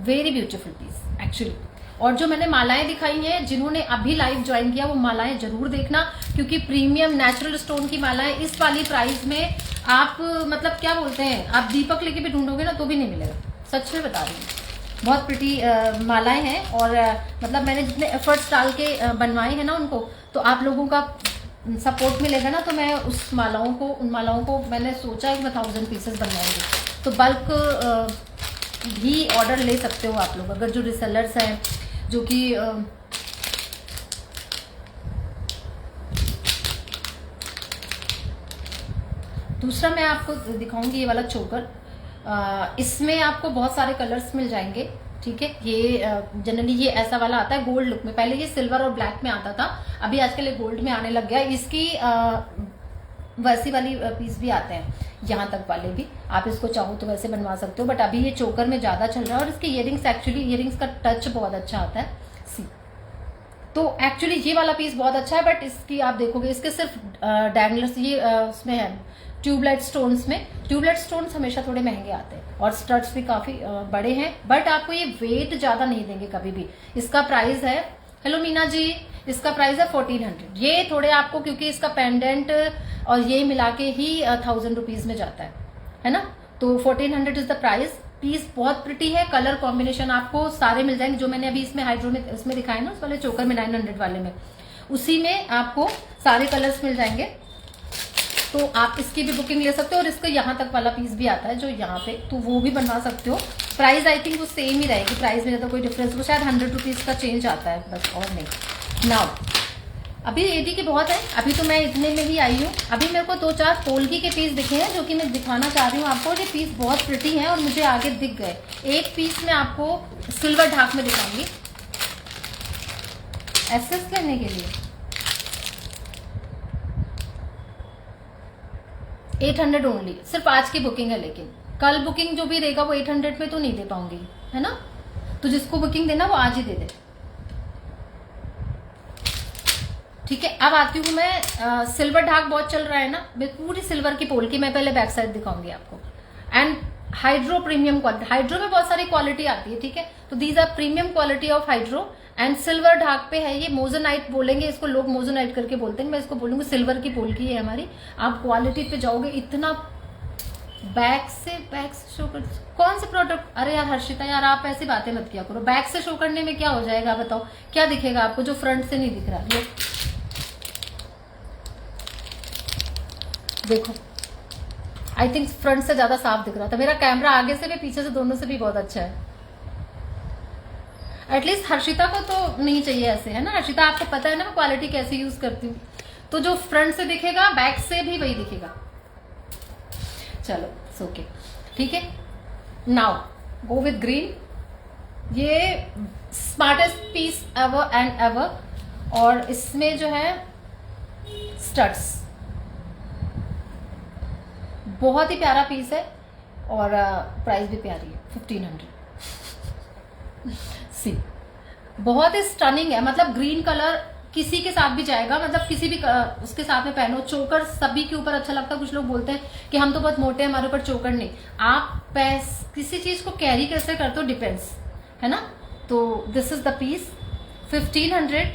A: very beautiful piece actually. और जो मैंने मालाएं दिखाई हैं, जिन्होंने अभी लाइव ज्वाइन किया वो मालाएं जरूर देखना, क्योंकि प्रीमियम नेचुरल स्टोन की मालाएं इस वाली प्राइस में आप मतलब क्या बोलते हैं, आप दीपक लेके भी ढूंढोगे ना तो भी नहीं मिलेगा, सच में बता रही हूँ। बहुत प्रिटी मालाएं हैं और मतलब मैंने जितने एफर्ट्स डाल के बनवाए हैं ना उनको, तो आप लोगों का सपोर्ट मिलेगा ना, तो मैं उन मालाओं को मैंने सोचा कि मैं 1000 पीसेस बनवाऊंगी। तो बल्क भी ऑर्डर ले सकते हो आप लोग, अगर जो रिसेलर्स हैं जो कि दूसरा मैं आपको दिखाऊंगी ये वाला चोकर। इसमें आपको बहुत सारे कलर्स मिल जाएंगे। ठीक है, ये जनरली ये ऐसा वाला आता है गोल्ड लुक में, पहले ये सिल्वर और ब्लैक में आता था, अभी आजकल ये गोल्ड में आने लग गया। इसकी वैसी वाली पीस भी आते हैं, यहाँ तक वाले भी, आप इसको चाहो तो वैसे बनवा सकते हो, बट अभी ये चोकर में ज्यादा चल रहा है। और इसके इयरिंग्स, एक्चुअली इयरिंग्स का टच बहुत अच्छा आता है। सी तो एक्चुअली ये वाला पीस बहुत अच्छा है, बट इसकी आप देखोगे इसके सिर्फ डैंगलर्स, ये उसमें है ट्यूबलाइट स्टोन्स में। ट्यूबलाइट स्टोन्स हमेशा थोड़े महंगे आते हैं और स्टड्स भी काफी बड़े हैं, बट आपको ये वेट ज्यादा नहीं देंगे कभी भी। इसका प्राइस है, हेलो मीना जी, इसका प्राइस है 1400। ये थोड़े आपको, क्योंकि इसका पेंडेंट और ये मिला के ही 1000 रुपीज में जाता है ना, तो 1400 इज द प्राइस। पीस बहुत प्रिटी है, कलर कॉम्बिनेशन आपको सारे मिल जाएंगे, जो मैंने अभी इसमें हाइड्रो में इसमें दिखाए ना, उस वाले चोकर में 900 वाले में, उसी में आपको सारे कलर्स मिल जाएंगे। तो आप इसकी भी बुकिंग ले सकते हो, और इसका यहाँ तक वाला पीस भी आता है जो यहाँ पे, तो वो भी बनवा सकते हो। प्राइस आई थिंक वो सेम ही रहेगी, प्राइस में ज्यादा कोई डिफरेंस, वो शायद 100 रुपीज का चेंज आता है बस, और नहीं। नाउ अभी एडी की बहुत है, अभी तो मैं इतने में ही आई हूँ। अभी मेरे को 2-4 पोल्की के पीस दिखे हैं जो कि मैं दिखाना चाह रही हूँ आपको। ये पीस बहुत प्रिटी है और मुझे आगे दिख गए। एक पीस मैं आपको सिल्वर ढाक में दिखाऊंगी एक्सेस करने के लिए। 800 ओनली, सिर्फ आज की बुकिंग है, लेकिन कल बुकिंग जो भी देगा वो 800 में तो नहीं दे पाऊंगी, है ना। तो जिसको बुकिंग देना वो आज ही दे दे। ठीक है, अब आती हूँ मैं सिल्वर ढाक बहुत चल रहा है ना, पूरी सिल्वर की पोल की मैं पहले बैक साइड दिखाऊंगी आपको। And hydro premium quality, hydro में बहुत सारी क्वालिटी आती है। ठीक है, तो these are premium quality of hydro. And silver ढाक पे है ये, मोजोनाइट बोलेंगे इसको लोग, मोजोनाइट करके बोलते हैं, मैं इसको बोलूंगी सिल्वर की पोल की है हमारी। आप क्वालिटी पे जाओगे, इतना बैक से शो कर, कौन से प्रोडक्ट, अरे यार हर्षिता यार आप ऐसी बातें मत किया करो। बैक से शो करने में क्या हो जाएगा बताओ, क्या दिखेगा आपको जो फ्रंट से नहीं दिख रहा। ये देखो, आई थिंक फ्रंट से ज्यादा साफ दिख रहा था, मेरा कैमरा आगे से भी पीछे से दोनों से भी बहुत अच्छा है। एटलीस्ट हर्षिता को तो नहीं चाहिए ऐसे, है ना। हर्षिता आपको पता है ना मैं क्वालिटी कैसे यूज करती हूँ, तो जो फ्रंट से दिखेगा बैक से भी वही दिखेगा। चलो ओके, ठीक है। नाउ गो विथ ग्रीन, ये smartest piece ever and ever, और इसमें जो है स्टड्स, बहुत ही प्यारा पीस है और प्राइस भी प्यारी है 1500। सी बहुत ही स्टनिंग है, मतलब ग्रीन कलर किसी के साथ भी जाएगा, मतलब किसी भी उसके साथ में पहनो। चोकर सभी के ऊपर अच्छा लगता है। कुछ लोग बोलते हैं कि हम तो बहुत मोटे हैं, हमारे ऊपर चोकर नहीं। आप किसी चीज को कैरी कैसे करते हो डिपेंड्स, है ना। तो this is the piece 1500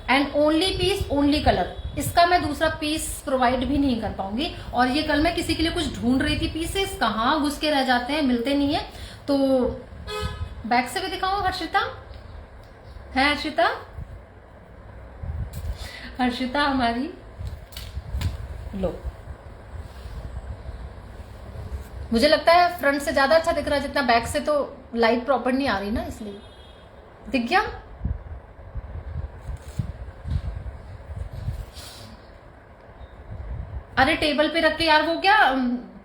A: and only piece, only colour. इसका मैं दूसरा पीस प्रोवाइड भी नहीं कर पाऊंगी। और ये कल मैं किसी के लिए कुछ ढूंढ रही थी, पीसेस कहाँ घुस के रह जाते हैं, मिलते नहीं है। तो बैक से भी दिखाऊं हर्षिता? है हर्षिता? हर्षिता हमारी, लो, मुझे लगता है फ्रंट से ज्यादा अच्छा दिख रहा है जितना बैक से, तो लाइट प्रॉपर नहीं आ रही ना, इसलिए। दिख गया? अरे टेबल पे रख के यार वो क्या,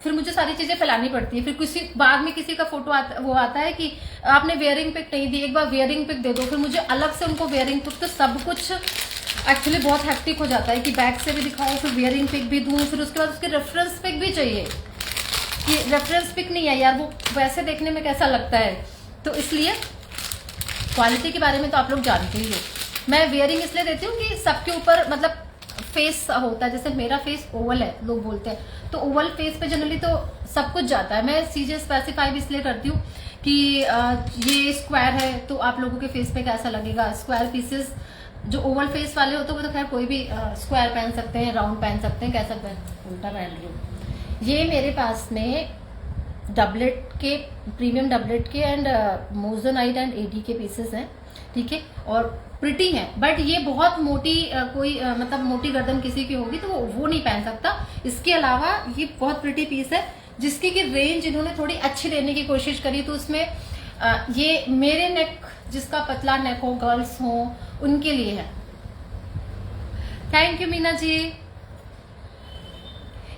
A: फिर मुझे सारी चीजें फैलानी पड़ती है, फिर किसी बाद में किसी का फोटो वो आता है कि आपने वेयरिंग पिक नहीं दी, एक बार वेयरिंग पिक दे दो, फिर मुझे अलग से उनको वेयरिंग पिक, तो सब कुछ एक्चुअली बहुत हेक्टिक हो जाता है कि बैक से भी दिखाओ, फिर वेयरिंग पिक भी दूं, फिर उसके बाद उसके रेफरेंस पिक भी चाहिए कि रेफरेंस पिक नहीं है यार, वो वैसे देखने में कैसा लगता है। तो इसलिए क्वालिटी के बारे में तो आप लोग जानते ही हो। मैं वेयरिंग इसलिए देती हूँ कि सबके ऊपर मतलब फेस होता है, जैसे मेरा फेस ओवल है, लोग बोलते हैं, तो ओवल फेस पे जनरली तो सब कुछ जाता है। मैं चीजें स्पेसिफाई भी इसलिए करती हूँ कि ये स्क्वायर है तो आप लोगों के फेस पे कैसा लगेगा। स्क्वायर पीसेस जो ओवल फेस वाले होते हैं वो तो खैर कोई भी स्क्वायर पहन सकते हैं, राउंड पहन सकते हैं, कैसा उल्टा पहन रही हूँ। ये मेरे पास में डबलेट के, प्रीमियम डबलेट के एंड मोजोनाइट एंड एडी के पीसेस हैं, ठीक है, और प्रिटी है, बट ये बहुत मोटी कोई मतलब मोटी गर्दन किसी की होगी तो वो नहीं पहन सकता। इसके अलावा ये बहुत प्रिटी पीस है जिसकी की रेंज इन्होंने थोड़ी अच्छी देने की कोशिश करी, तो उसमें ये मेरे नेक, जिसका पतला नेक हो, गर्ल्स हो, उनके लिए है। Thank you Meena ji.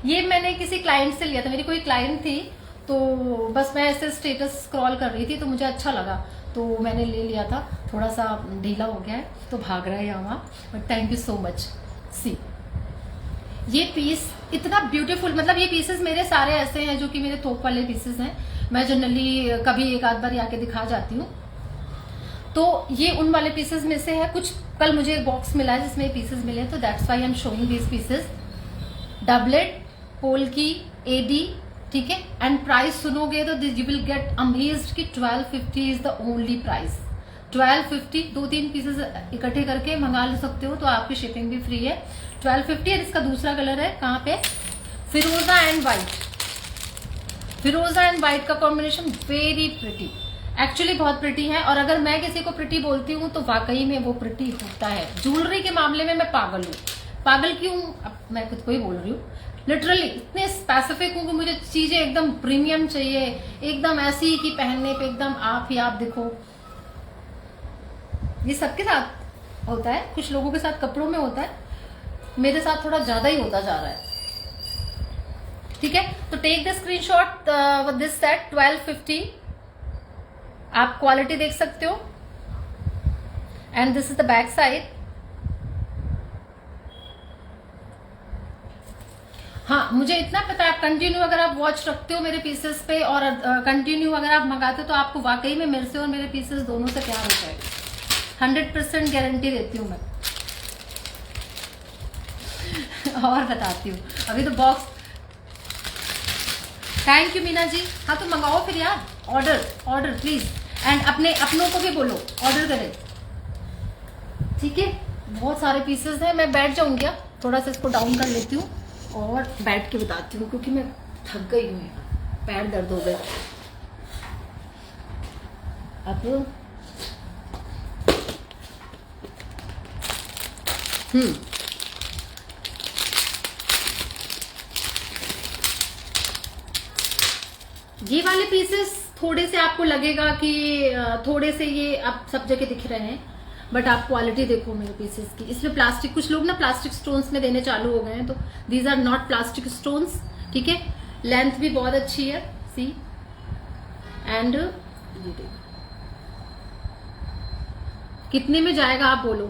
A: ये मैंने किसी क्लाइंट से लिया था, मेरी कोई क्लाइंट थी, तो बस मैं ऐसे स्टेटस स्क्रॉल कर रही थी तो मुझे अच्छा लगा तो मैंने ले लिया था। थोड़ा सा ढीला हो गया है तो भाग रहा है यहाँ, but thank you so much. See ये पीस इतना ब्यूटीफुल, मतलब ये पीसेस मेरे सारे ऐसे हैं जो कि मेरे थोक वाले पीसेस हैं। मैं जनरली कभी एक आध बार आके दिखा जाती हूँ, तो ये उन वाले पीसेस में से है। कुछ कल मुझे एक बॉक्स मिला है जिसमें पीसेस मिले हैं, तो that's why I am showing these pieces. Doublet, पोल की, एडी, ठीक है, एंड प्राइस सुनोगे तो यू विल गेट अमेज्ड कि 1250 is the only price. 1250, 2-3 pieces इकट्ठे करके मंगा ले सकते हो तो आपकी शिपिंग भी फ्री है। 1250। और इसका दूसरा कलर है कहाँ पे, फिरोजा एंड व्हाइट। फिरोजा एंड व्हाइट का कॉम्बिनेशन वेरी प्रिटी, एक्चुअली बहुत प्रिटी है। और अगर मैं किसी को प्रिटी बोलती हूँ तो वाकई में वो प्रिटी होता है। ज्वेलरी के मामले में मैं पागल हूँ। पागल क्यों, अब मैं खुद को ही बोल रही हूँ, लिटरली इतने स्पेसिफिक हूँ कि मुझे चीजें एकदम प्रीमियम चाहिए, एकदम ऐसी कि पहनने पे एकदम आप ही आप दिखो। ये सबके साथ होता है, कुछ लोगों के साथ कपड़ों में होता है, मेरे साथ थोड़ा ज्यादा ही होता जा रहा है, ठीक है। तो take the screenshot this set 1250। आप क्वालिटी देख सकते हो and this is the back side. हाँ, मुझे इतना पता है, आप कंटिन्यू अगर आप वॉच रखते हो मेरे पीसेस पे और कंटिन्यू अगर आप मंगाते हो तो आपको वाकई में मेरे से और मेरे पीसेस दोनों से प्यार हो जाएगा। 100% गारंटी देती हूँ मैं। और बताती हूँ, अभी तो box. Thank you Meena ji. हाँ तो मंगाओ फिर यार, ऑर्डर प्लीज, एंड अपनों को भी बोलो ऑर्डर करें, ठीक है। बहुत सारे पीसेस हैं। मैं बैठ जाऊँ क्या, थोड़ा सा इसको डाउन कर लेती हूँ और बैठ के बताती हूँ क्योंकि मैं थक गई हूँ, पैर दर्द हो गए। अब ये वाले पीसेस थोड़े से आपको लगेगा कि थोड़े से ये आप सब जगह दिख रहे हैं, बट आप क्वालिटी देखो मेरे पीसेस की। इसमें प्लास्टिक, कुछ लोग ना प्लास्टिक स्टोन्स में देने चालू हो गए हैं, तो these are not plastic stones, ठीक है। लेंथ भी बहुत अच्छी है, सी, एंड कितने में जाएगा आप बोलो।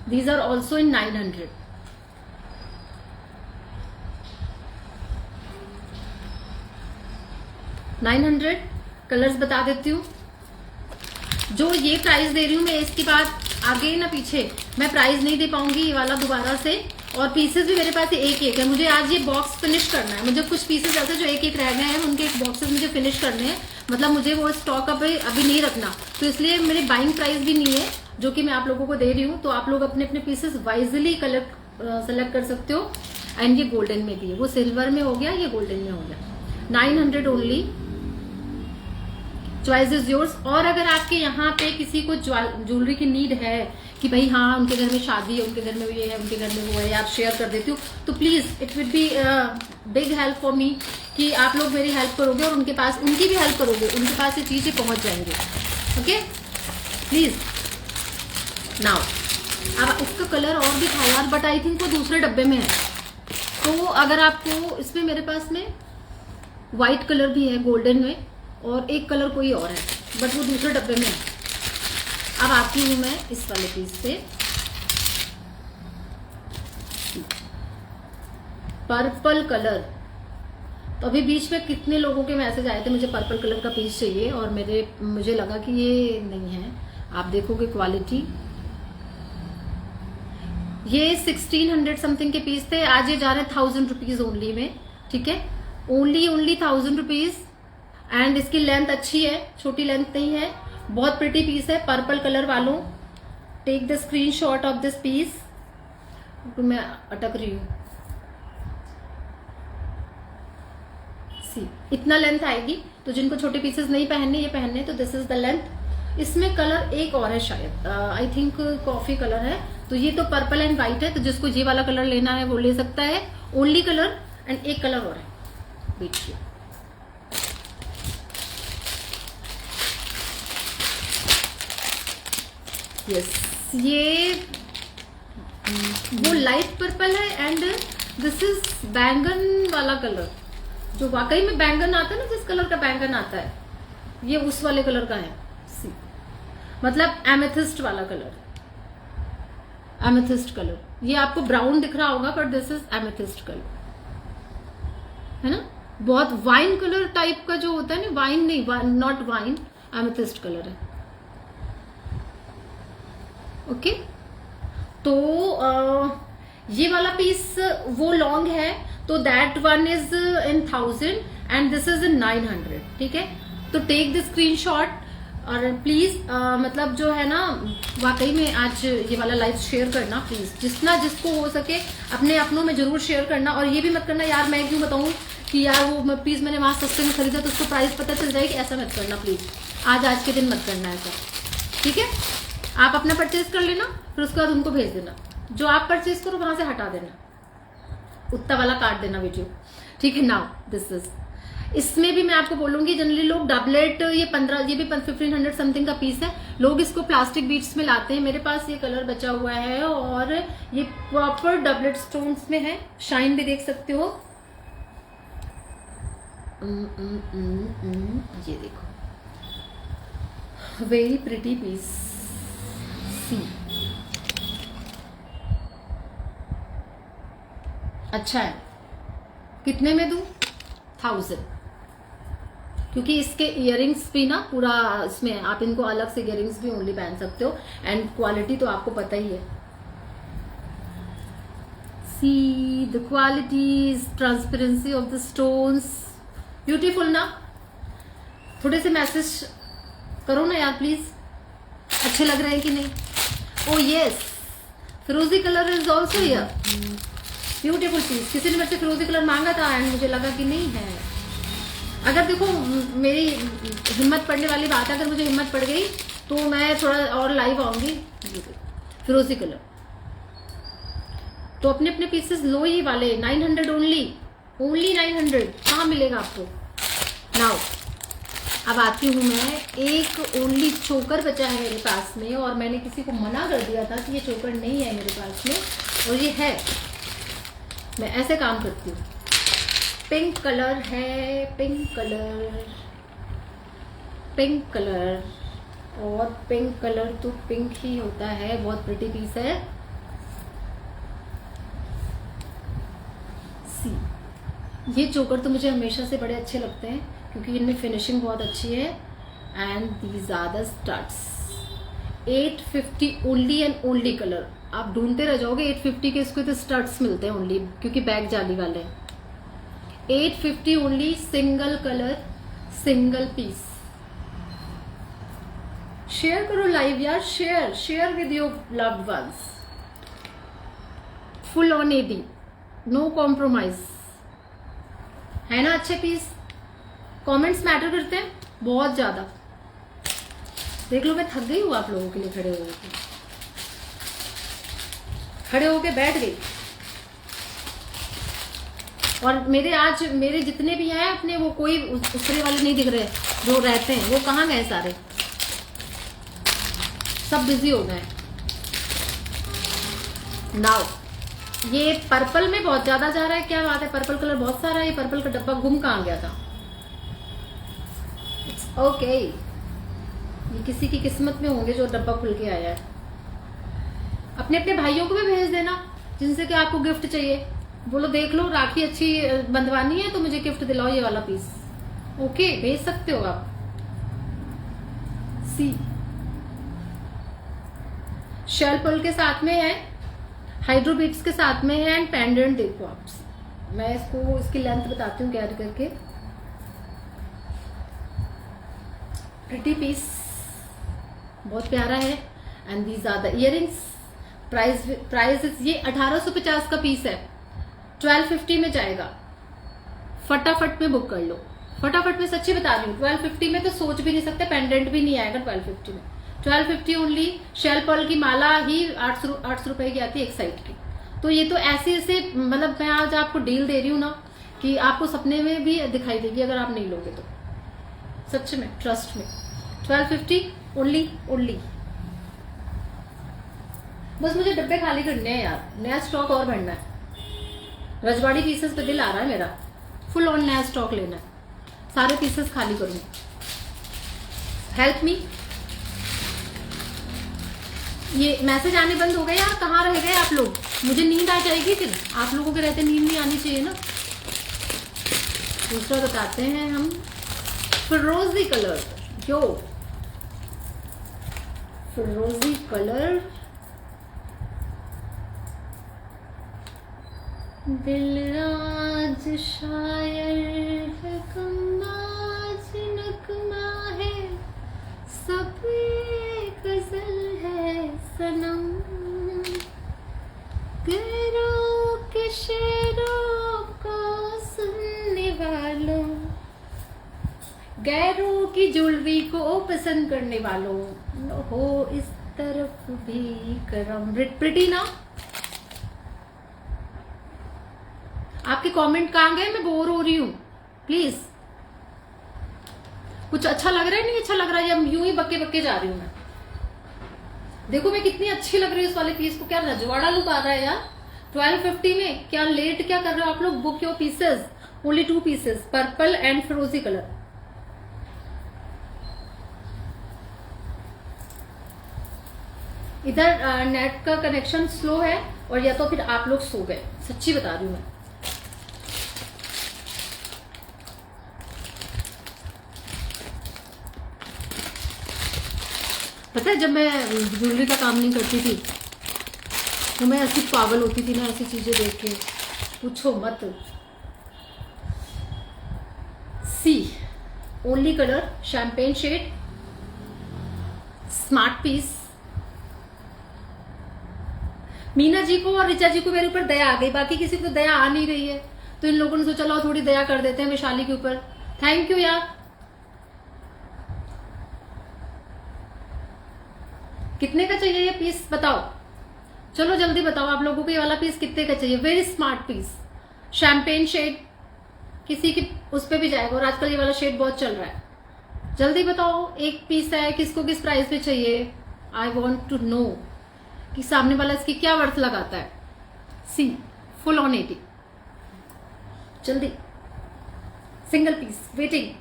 A: These are also in 900। Colours बता देती हूँ। जो ये प्राइस दे रही हूँ मैं, इसके बाद आगे ना पीछे मैं प्राइस नहीं दे पाऊंगी ये वाला दोबारा से। और पीसेस भी मेरे पास एक एक है। मुझे आज ये बॉक्स फिनिश करना है। मुझे कुछ पीसेस ऐसे जो एक एक रह गए हैं, उनके एक बॉक्सेस मुझे फिनिश करने हैं। मतलब मुझे वो स्टॉक अभी नहीं रखना, तो इसलिए मेरी बाइंग प्राइस भी नहीं है जो कि मैं आप लोगों को दे रही हूँ। तो आप लोग अपने अपने पीसेस वाइजली सेलेक्ट कर सकते हो। एंड ये गोल्डन में भी है, वो सिल्वर में हो गया, ये गोल्डन में हो गया। 900 ओनली। Choice is yours. और अगर आपके यहाँ पे किसी को ज्वेलरी की नीड है कि भाई हाँ उनके घर में शादी है, उनके घर में ये है, उनके घर में वो है, आप शेयर कर देती हो, तो please it will be big help for me कि आप लोग मेरी हेल्प करोगे और उनके पास उनकी भी हेल्प करोगे, उनके पास ये चीजें पहुंच जाएंगे। Okay please. नाउ अब इसका कलर और भी था यार, बट आई थिंक वो दूसरे डब्बे में है। तो अगर आपको इसमें, मेरे पास में व्हाइट कलर भी है गोल्डन में, और एक कलर कोई और है, बट वो दूसरे डब्बे में है। अब आती हूं मैं इस वाले पीस पे, पर्पल कलर। तो अभी बीच में कितने लोगों के मैसेज आए थे मुझे पर्पल कलर का पीस चाहिए, और मुझे लगा कि ये नहीं है। आप देखोगे क्वालिटी, ये 1600 समथिंग के पीस थे, आज ये जा रहे हैं 1000 रुपीज ओनली में। ठीक है, ओनली 1000 रुपीज। एंड इसकी लेंथ अच्छी है, छोटी लेंथ नहीं है, बहुत प्रिटी पीस है। पर्पल कलर वालों take the screenshot of this piece. मैं अटक रही हूं, सी इतना लेंथ आएगी। तो जिनको छोटे पीसेस नहीं पहनने, ये पहनने, तो दिस इज द लेंथ। इसमें कलर एक और है शायद, आई थिंक कॉफी कलर है। तो ये तो पर्पल एंड व्हाइट है, तो जिसको ये वाला कलर लेना है वो ले सकता है। ओनली कलर, एंड एक कलर और है बीच में। यस, ये वो लाइट पर्पल है, एंड दिस इज बैंगन वाला कलर, जो वाकई में बैंगन आता है ना, जिस कलर का बैंगन आता है, ये उस वाले कलर का है। सी मतलब एमेथिस्ट वाला कलर, एमेथिस्ट कलर। ये आपको ब्राउन दिख रहा होगा, but this is amethyst colour, है ना। बहुत वाइन कलर टाइप का जो होता है ना, वाइन नहीं, नॉट वाइन, एमेथिस्ट कलर है। ओके, तो ये वाला पीस वो लॉन्ग है, तो that one is in 1000 and this is in 900। ठीक है, तो टेक द स्क्रीनशॉट और प्लीज मतलब जो है ना, वाकई में आज ये वाला लाइव शेयर करना प्लीज, जितना जिसको हो सके अपने अपनों में जरूर शेयर करना। और ये भी मत करना यार मैं क्यों बताऊं कि यार वो पीस मैंने वहां सस्ते में खरीदा तो उसको प्राइस पता चल जाएगी, ऐसा मत करना प्लीज। आज के दिन मत करना ऐसा, ठीक है। आप अपना परचेज कर लेना, फिर उसके बाद उनको भेज देना, जो आप परचेज करो वहां से हटा देना, उतना वाला काट देना वीडियो, ठीक है। नाउ दिस इज, इसमें भी मैं आपको बोलूंगी जनरली लोग डबलेट, ये 15, ये भी 1500 समथिंग का पीस है, लोग इसको प्लास्टिक बीट्स में लाते हैं। मेरे पास ये कलर बचा हुआ है और ये प्रॉपर डबलेट स्टोन्स में है, शाइन भी देख सकते हो। ये देखो, वेरी प्रिटी पीस। सी अच्छा है, कितने में दूं? 1000, क्योंकि इसके इयरिंग्स भी ना पूरा इसमें, आप इनको अलग से इयरिंग्स भी ओनली पहन सकते हो, एंड क्वालिटी तो आपको पता ही है। See the qualities, transparency of the stones, beautiful ना। थोड़े से मैसेज करो ना यार प्लीज, अच्छे लग रहे हैं कि नहीं। ओ यस, फिरोजी colour is also here, beautiful piece. किसी ने मेरे से फिरोजी कलर मांगा था एंड मुझे लगा कि नहीं है। अगर देखो मेरी हिम्मत पड़ने वाली बात है, अगर मुझे हिम्मत पड़ गई तो मैं थोड़ा और लाइव आऊंगी। फिरोजी कलर तो अपने अपने पीसेस लो, ये वाले 900 ओनली, ओनली 900, कहाँ मिलेगा आपको। नाउ अब आती हूं मैं, एक ओनली चोकर बचा है मेरे पास में, और मैंने किसी को मना कर दिया था कि ये चोकर नहीं है मेरे पास में, और ये है। मैं ऐसे काम करती हूँ, पिंक कलर है, पिंक कलर, पिंक कलर, और पिंक कलर तो पिंक ही होता है, बहुत प्रिटी पीस है। सी ये चोकर तो मुझे हमेशा से बड़े अच्छे लगते हैं, क्योंकि इनमें फिनिशिंग बहुत अच्छी है, and these are the studs. 850 only and only colour, आप ढूंढते रह जाओगे 850 के, इसको तो स्टड्स मिलते हैं ओनली, क्योंकि बैग जाली वाले हैं। 850 only, single colour, single piece. Share करो लाइव यार, share with your loved ones. Full on AD, no compromise, है ना अच्छे पीस। कमेंट्स मैटर करते हैं बहुत ज्यादा, देख लो मैं थक गई हूँ आप लोगों के लिए खड़े होके बैठ गई। और मेरे जितने भी हैं अपने, वो कोई उसरे वाले नहीं दिख रहे जो रहते हैं, वो कहाँ गए सारे, सब बिजी हो गए। नाउ ये पर्पल में बहुत ज्यादा जा रहा है, क्या बात है, पर्पल कलर बहुत सारा है। ये पर्पल का डब्बा गुम कहाँ गया था। ओके ये किसी की किस्मत में होंगे जो डब्बा खुल के आया है। अपने अपने भाइयों को भी भेज देना जिनसे कि आपको गिफ्ट चाहिए, बोलो देख लो राखी अच्छी बंधवानी है तो मुझे गिफ्ट दिलाओ ये वाला पीस। ओके भेज सकते हो आप। सी शेल पर्ल के साथ में है, हाइड्रो बीट्स के साथ में है एंड पेंडेंट। देखो आप, मैं इसकी लेंथ बताती हूँ क्या करके। प्रिटी पीस बहुत प्यारा है and these are the earrings. Price ये 1850 का पीस है, 1250 में जाएगा। फटाफट में बुक कर लो, फटाफट में, सच्ची बता रही हूँ। 1250 में तो सोच भी नहीं सकते, पेंडेंट भी नहीं आएगा 1250 में। 1250 ओनली। शेल पर्ल की माला ही 800 रुपए की आती है एक साइड की। तो ये तो ऐसे मतलब मैं आज आपको डील दे रही हूँ ना कि आपको सपने में भी दिखाई देगी अगर आप नहीं लोगे तो, सच में, ट्रस्ट में। 1250 ओनली। बस मुझे डब्बे खाली करने हैं यार, नया स्टॉक और भरना है। रजवाड़ी पीसेस पे दिल आ रहा है मेरा, फुल ऑन नया स्टॉक लेना है, सारे पीसेस खाली करूंगी। Help me. ये मैसेज आने बंद हो गए यार, कहाँ रह गए आप लोग, मुझे नींद आ जाएगी फिर, आप लोगों के रहते नींद नहीं आनी चाहिए ना। दूसरा बताते हैं हम, फिरोजी कलर, यो फिरोजी कलर। दिल आज शायर है, कमाज नगमा है, सब गजल है सनम, गैरों के शेरों को सुनने वालों, गैरों की ज्वेलरी को पसंद करने वालों, हो इस तरफ भी करम। प्रिटी ना, आपके कमेंट कहाँ गए, मैं बोर हो रही हूँ। प्लीज कुछ अच्छा लग रहा है, नहीं अच्छा लग रहा है, या यूं ही बक्के बक्के जा रही हूँ मैं। देखो मैं कितनी अच्छी लग रही हूँ इस वाले पीस को, क्या रजवाड़ा लुक आ रहा है यार 1250 में। क्या लेट क्या कर रहे हो आप लोग, book your pieces, only 2 pieces, purple and फिरोजी कलर। इधर नेट का कनेक्शन स्लो है, और या तो फिर आप लोग सो गए, सच्ची बता रही हूँ मैं। पता है जब मैं ज्वेलरी का काम नहीं करती थी तो मैं ऐसी पागल होती थी ना ऐसी चीजें देख के, पूछो मत। See only colour, champagne shade, smart piece. Meena ji को और ऋचा जी को मेरे ऊपर दया आ गई, बाकी किसी को दया आ नहीं रही है, तो इन लोगों ने सोचा चलो थोड़ी दया कर देते हैं वैशाली के ऊपर। थैंक यू यार। कितने का चाहिए ये पीस बताओ, चलो जल्दी बताओ आप लोगों को ये वाला पीस कितने का चाहिए। Very smart piece, champagne shade, किसी की उस पे भी जाएगा, और आजकल ये वाला शेड बहुत चल रहा है। जल्दी बताओ, एक पीस है, किसको किस प्राइस पे चाहिए। आई वॉन्ट टू नो कि सामने वाला इसकी क्या वर्थ लगाता है। सी फुल ऑन 80, जल्दी, सिंगल पीस वेटिंग।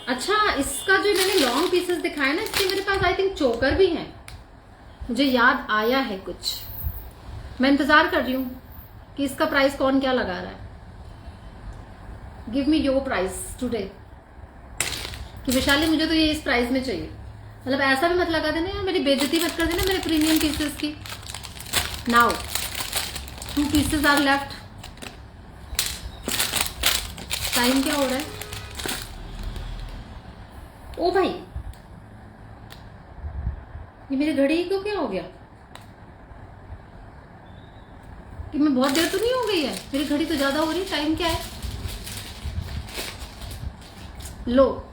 A: अच्छा इसका जो मैंने लॉन्ग पीसेस दिखाया ना, इसके मेरे पास आई थिंक चोकर भी हैं, मुझे याद आया है कुछ। मैं इंतजार कर रही हूं कि इसका प्राइस कौन क्या लगा रहा है। Give me your price today, कि वैशाली मुझे तो ये इस प्राइस में चाहिए। मतलब ऐसा भी मत लगा देना यार, मेरी बेइज्जती मत कर देना मेरे प्रीमियम पीसेस की। Now 2 pieces are left. Time क्या हो रहा है, ओ भाई ये मेरी घड़ी को क्या हो गया, कि मैं बहुत देर तो नहीं हो गई है, मेरी घड़ी तो ज्यादा हो रही है। टाइम क्या है, लो,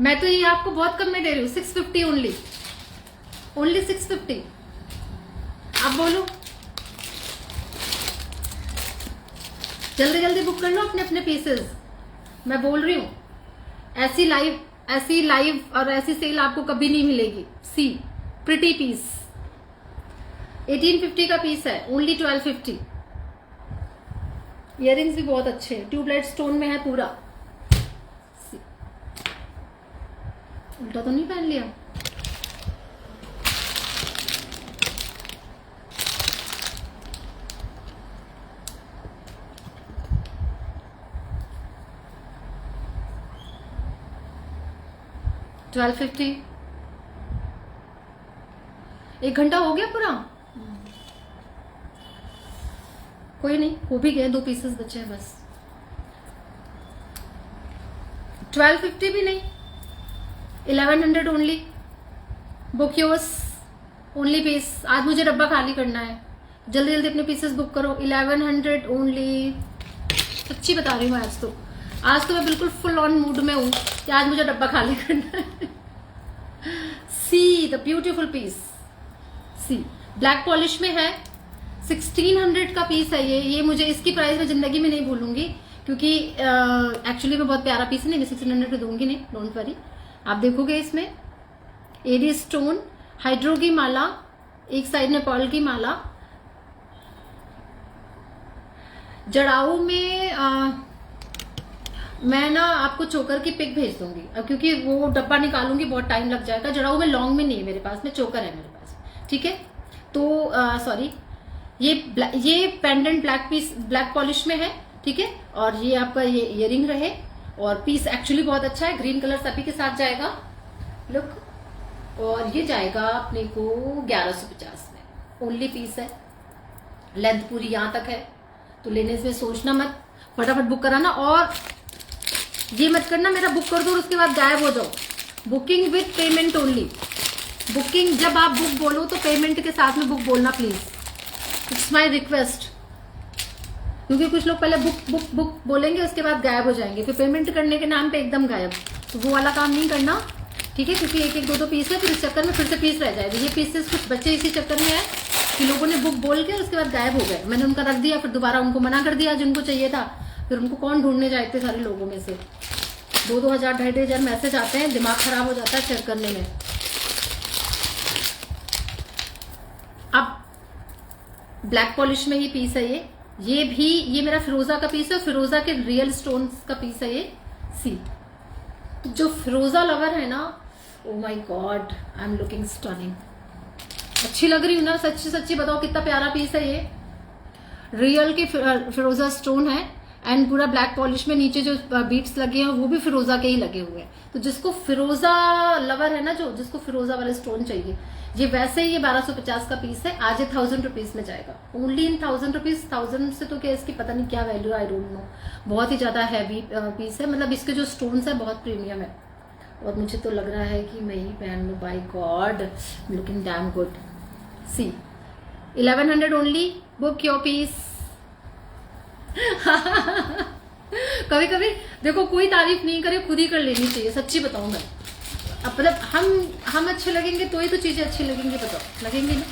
A: मैं तो ये आपको बहुत कम में दे रही हूँ, 650 ओनली 650। आप बोलो, जल्दी जल्दी बुक कर लो अपने अपने पीसेस। मैं बोल रही हूँ ऐसी लाइव और ऐसी सेल आपको कभी नहीं मिलेगी। सी प्रिटी पीस, 1850 का पीस है, ओनली 1250। इयररिंग्स भी बहुत अच्छे हैं, ट्यूबलाइट स्टोन में है पूरा। उल्टा तो नहीं पहन लिया? $1250। 1 घंटा हो गया पूरा। कोई नहीं, हो भी गए, 2 पीसेस बचे हैं बस। 1250 भी नहीं, 1100 only. Book yours only piece. आज मुझे डब्बा खाली करना है, जल्दी जल्दी अपने पीसेस बुक करो। 1100 ओनली। सच्ची बता रही हूँ, आज तो मैं बिल्कुल फुल ऑन मूड में हूँ कि आज मुझे डब्बा खाली करना है। See the beautiful piece, see black polish में है, 1600 का पीस है ये मुझे इसकी प्राइस में जिंदगी में नहीं भूलूंगी, क्योंकि एक्चुअली में बहुत प्यारा पीस है। नहीं, मैं 1600 पे दूंगी नहीं, डोंट वरी। आप देखोगे इसमें एडी स्टोन, हाइड्रो की माला, एक साइड में पर्ल की माला, जड़ाऊ में मैं ना आपको चोकर की पिक भेज दूंगी, अब क्योंकि वो डब्बा निकालूंगी बहुत टाइम लग जाएगा। जड़ाऊ में लॉन्ग में नहीं है मेरे पास में, चोकर है मेरे पास, ठीक है। तो सॉरी, ये पेंडेंट ब्लैक पॉलिश में है, ठीक है। और ये आपका ये इयरिंग रहे, और पीस एक्चुअली बहुत अच्छा है, ग्रीन कलर सभी के साथ जाएगा, लुक। और ये जाएगा अपने को 1150 में, ओनली पीस है, लेंथ पूरी यहां तक है, तो लेने में सोचना मत, फटाफट बुक कराना। और ये मत करना मेरा बुक कर दो और उसके बाद गायब हो जाओ। Booking with payment only. Booking जब आप बुक बोलो तो पेमेंट के साथ में बुक बोलना प्लीज, इट्स माय रिक्वेस्ट। क्योंकि कुछ लोग पहले बुक बुक बुक बोलेंगे, उसके बाद गायब हो जाएंगे, फिर पेमेंट करने के नाम पे एकदम गायब। तो वो वाला काम नहीं करना, ठीक है। क्योंकि एक एक दो दो पीस है, फिर इस चक्कर में फिर से पीस रह जाएगा। ये पीसेस कुछ बच्चे इसी चक्कर में है कि लोगों ने बुक बोल के उसके बाद गायब हो गए, मैंने उनका रख दिया, फिर दोबारा उनको मना कर दिया जिनको चाहिए था, फिर उनको कौन ढूंढने जाए इतने सारे लोगों में से। 2-2 हजार 2,500 मैसेज आते हैं, दिमाग खराब हो जाता है चेक करने में। अब ब्लैक पॉलिश में ही पीस है ये मेरा फिरोजा का पीस है, फिरोजा के रियल स्टोन्स का पीस है ये। सी जो फिरोजा लवर है ना, oh my God, I am looking stunning. अच्छी लग रही हूँ ना? सच्ची सच्ची बताओ कितना प्यारा पीस है ये। रियल के फिरोजा स्टोन है, एंड पूरा ब्लैक पॉलिश में नीचे जो बीट्स लगे हैं वो भी फिरोजा के ही लगे हुए हैं। तो जिसको फिरोजा लवर है ना, जिसको फिरोजा वाले स्टोन चाहिए, ये वैसे ही ये 1250 का पीस है। आज ये 1000 रुपीज में जाएगा, ओनली इन 1000 रुपीज। 1000 से तो क्या इसकी पता नहीं क्या वैल्यू, आई डोंट नो। बहुत ही ज्यादा हैवी पीस है, मतलब इसके जो स्टोन्स है बहुत प्रीमियम है, और मुझे तो लग रहा है कि मैं ही पहन लूं। By God, looking damn good. See 1100 only, book your piece. कभी कभी देखो, कोई तारीफ नहीं करे, खुद ही कर लेनी चाहिए, सच्ची बताऊं मैं। अब मतलब हम अच्छे लगेंगे तो ही तो चीजें अच्छी लगेंगी, बताओ, लगेंगी ना?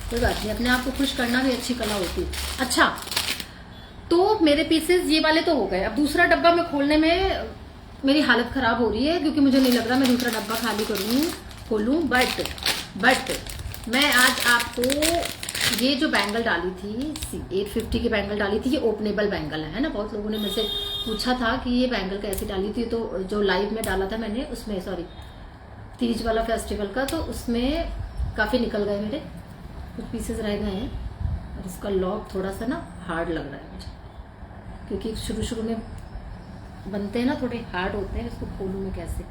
A: कोई बात नहीं, अपने आप को खुश करना भी अच्छी कला होती है। अच्छा, तो मेरे पीसेस ये वाले तो हो गए। अब दूसरा डब्बा में खोलने में मेरी हालत खराब हो रही है, क्योंकि मुझे नहीं लग रहा मैं दूसरा डब्बा खाली खोलूं। बट मैं आज आपको ये जो बैंगल डाली थी, 850 की बैंगल डाली थी, ये ओपनेबल बैंगल है ना। बहुत लोगों ने मुझसे पूछा था कि ये बैंगल कैसे डाली थी, तो जो लाइव में डाला था मैंने उसमें, सॉरी तीज वाला फेस्टिवल का, तो उसमें काफ़ी निकल गए मेरे, कुछ पीसेस रह गए हैं। और इसका लॉक थोड़ा सा ना हार्ड लग रहा है मुझे, क्योंकि शुरू में बनते हैं ना, थोड़े हार्ड होते हैं। इसको खोलूँ मैं कैसे?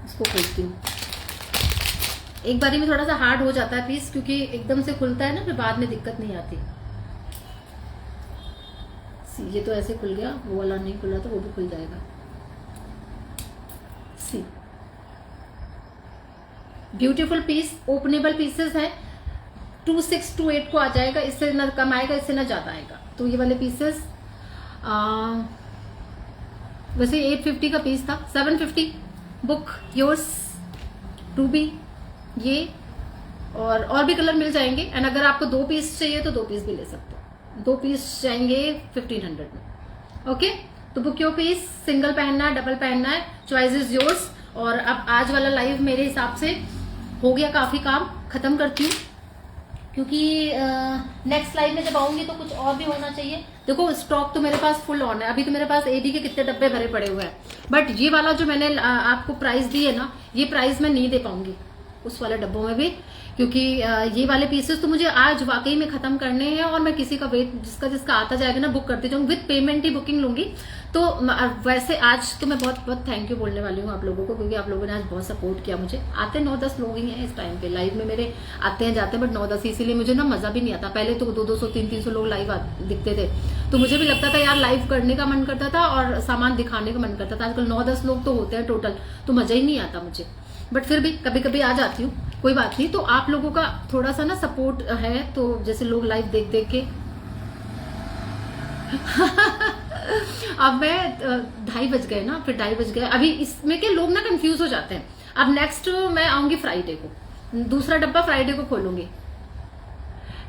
A: इसको खोलती हूँ, एक बारी में थोड़ा सा हार्ड हो जाता है पीस, क्योंकि एकदम से खुलता है ना, फिर बाद में दिक्कत नहीं आती। ये तो ऐसे खुल गया, वो वाला नहीं खुला तो वो भी खुल जाएगा। सी ब्यूटीफुल पीस, ओपनेबल पीसेस है। 2628 को आ जाएगा, इससे ना कम आएगा, इससे ना ज्यादा आएगा। तो ये वाले पीसेस वैसे 850 का पीस था, 750 बुक योर्स टू बी ये। और भी कलर मिल जाएंगे। एंड अगर आपको 2 पीस चाहिए तो 2 पीस भी ले सकते हो। 2 पीस जाएंगे 1500 में। ओके, तो बुक योर पीस। सिंगल पहनना है, डबल पहनना है, चॉइस इज योर्स। और अब आज वाला लाइव मेरे हिसाब से हो गया, काफी काम खत्म करती हूँ, क्योंकि नेक्स्ट लाइव में जब आऊंगी तो कुछ और भी होना चाहिए। देखो स्टॉक तो मेरे पास फुल ऑन है। अभी तो मेरे पास एडी के कितने डब्बे भरे पड़े हुए हैं, बट ये वाला जो मैंने आपको प्राइस दी है ना, ये प्राइस मैं नहीं दे पाऊंगी उस वाले डब्बों में भी, क्योंकि ये वाले पीसेस तो मुझे आज वाकई में खत्म करने हैं। और मैं किसी का वेट जिसका आता जाएगा ना बुक करती जाऊंगी, विद पेमेंट ही बुकिंग लूंगी। तो वैसे आज तो मैं बहुत बहुत थैंक यू बोलने वाली हूँ आप लोगों को, क्योंकि आप लोगों ने आज बहुत सपोर्ट किया मुझे। आते 9-10 लोग ही हैं इस टाइम पे लाइव में मेरे, आते हैं जाते हैं, बट 9-10, इसीलिए मुझे ना मजा भी नहीं आता। पहले तो 200-200 300 लोग लाइव दिखते थे, तो मुझे भी लगता था यार लाइव करने का मन करता था और सामान दिखाने का मन करता था। आजकल 9-10 लोग तो होते हैं टोटल, तो मजा ही नहीं आता मुझे। बट फिर भी कभी कभी आ जाती हूँ, कोई बात नहीं। तो आप लोगों का थोड़ा सा ना सपोर्ट है, तो जैसे लोग लाइव देख देख के अब मैं 2:30 बज गए ना, फिर 2:30 बज गए। अभी इसमें के लोग ना कंफ्यूज हो जाते हैं। अब नेक्स्ट मैं आऊंगी फ्राइडे को, दूसरा डब्बा फ्राइडे को खोलूंगी।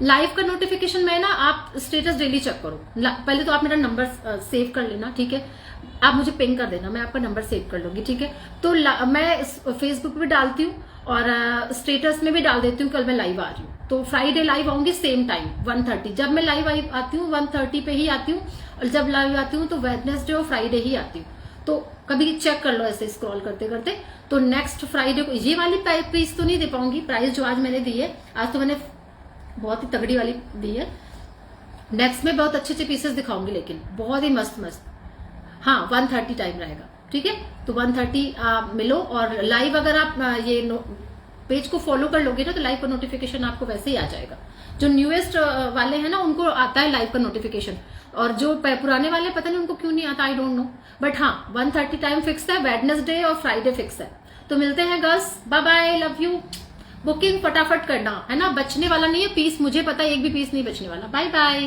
A: लाइव का नोटिफिकेशन में ना आप स्टेटस डेली चेक करो। पहले तो आप मेरा नंबर सेव कर लेना, ठीक है। आप मुझे पिंग कर देना, मैं आपका नंबर सेव कर लूंगी, ठीक है। तो मैं फेसबुक पे डालती हूँ और स्टेटस में भी डाल देती हूँ कल मैं लाइव आ रही हूँ। तो फ्राइडे लाइव आऊंगी सेम टाइम 1:30। जब मैं लाइव आती हूँ 1:30 पे ही आती हूँ, और जब लाइव आती हूँ तो वेडनेसडे और फ्राइडे ही आती हूँ। तो कभी चेक कर लो ऐसे स्क्रॉल करते करते। तो नेक्स्ट फ्राइडे को ये वाली प्राइस तो नहीं दे पाऊंगी, प्राइस जो आज मैंने दी है। आज तो मैंने बहुत ही तगड़ी वाली दी है। नेक्स्ट में बहुत अच्छे अच्छे पीसेस दिखाऊंगी, लेकिन बहुत ही मस्त मस्त। हाँ 1:30 टाइम रहेगा, ठीक है। तो 1:30 आप मिलो। और लाइव अगर आप ये पेज को फॉलो कर लोगे ना, तो लाइव का नोटिफिकेशन आपको वैसे ही आ जाएगा। जो न्यूएस्ट वाले हैं ना उनको आता है लाइव का नोटिफिकेशन, और जो पुराने वाले पता नहीं उनको क्यों नहीं आता, आई डोंट नो। बट हाँ 1:30 टाइम फिक्स है, वेडनेसडे और फ्राइडे फिक्स है। तो मिलते हैं girls, bye bye, love you. Booking फटाफट करना है ना, बचने वाला नहीं है पीस, मुझे पता है एक भी पीस नहीं बचने वाला। Bye bye.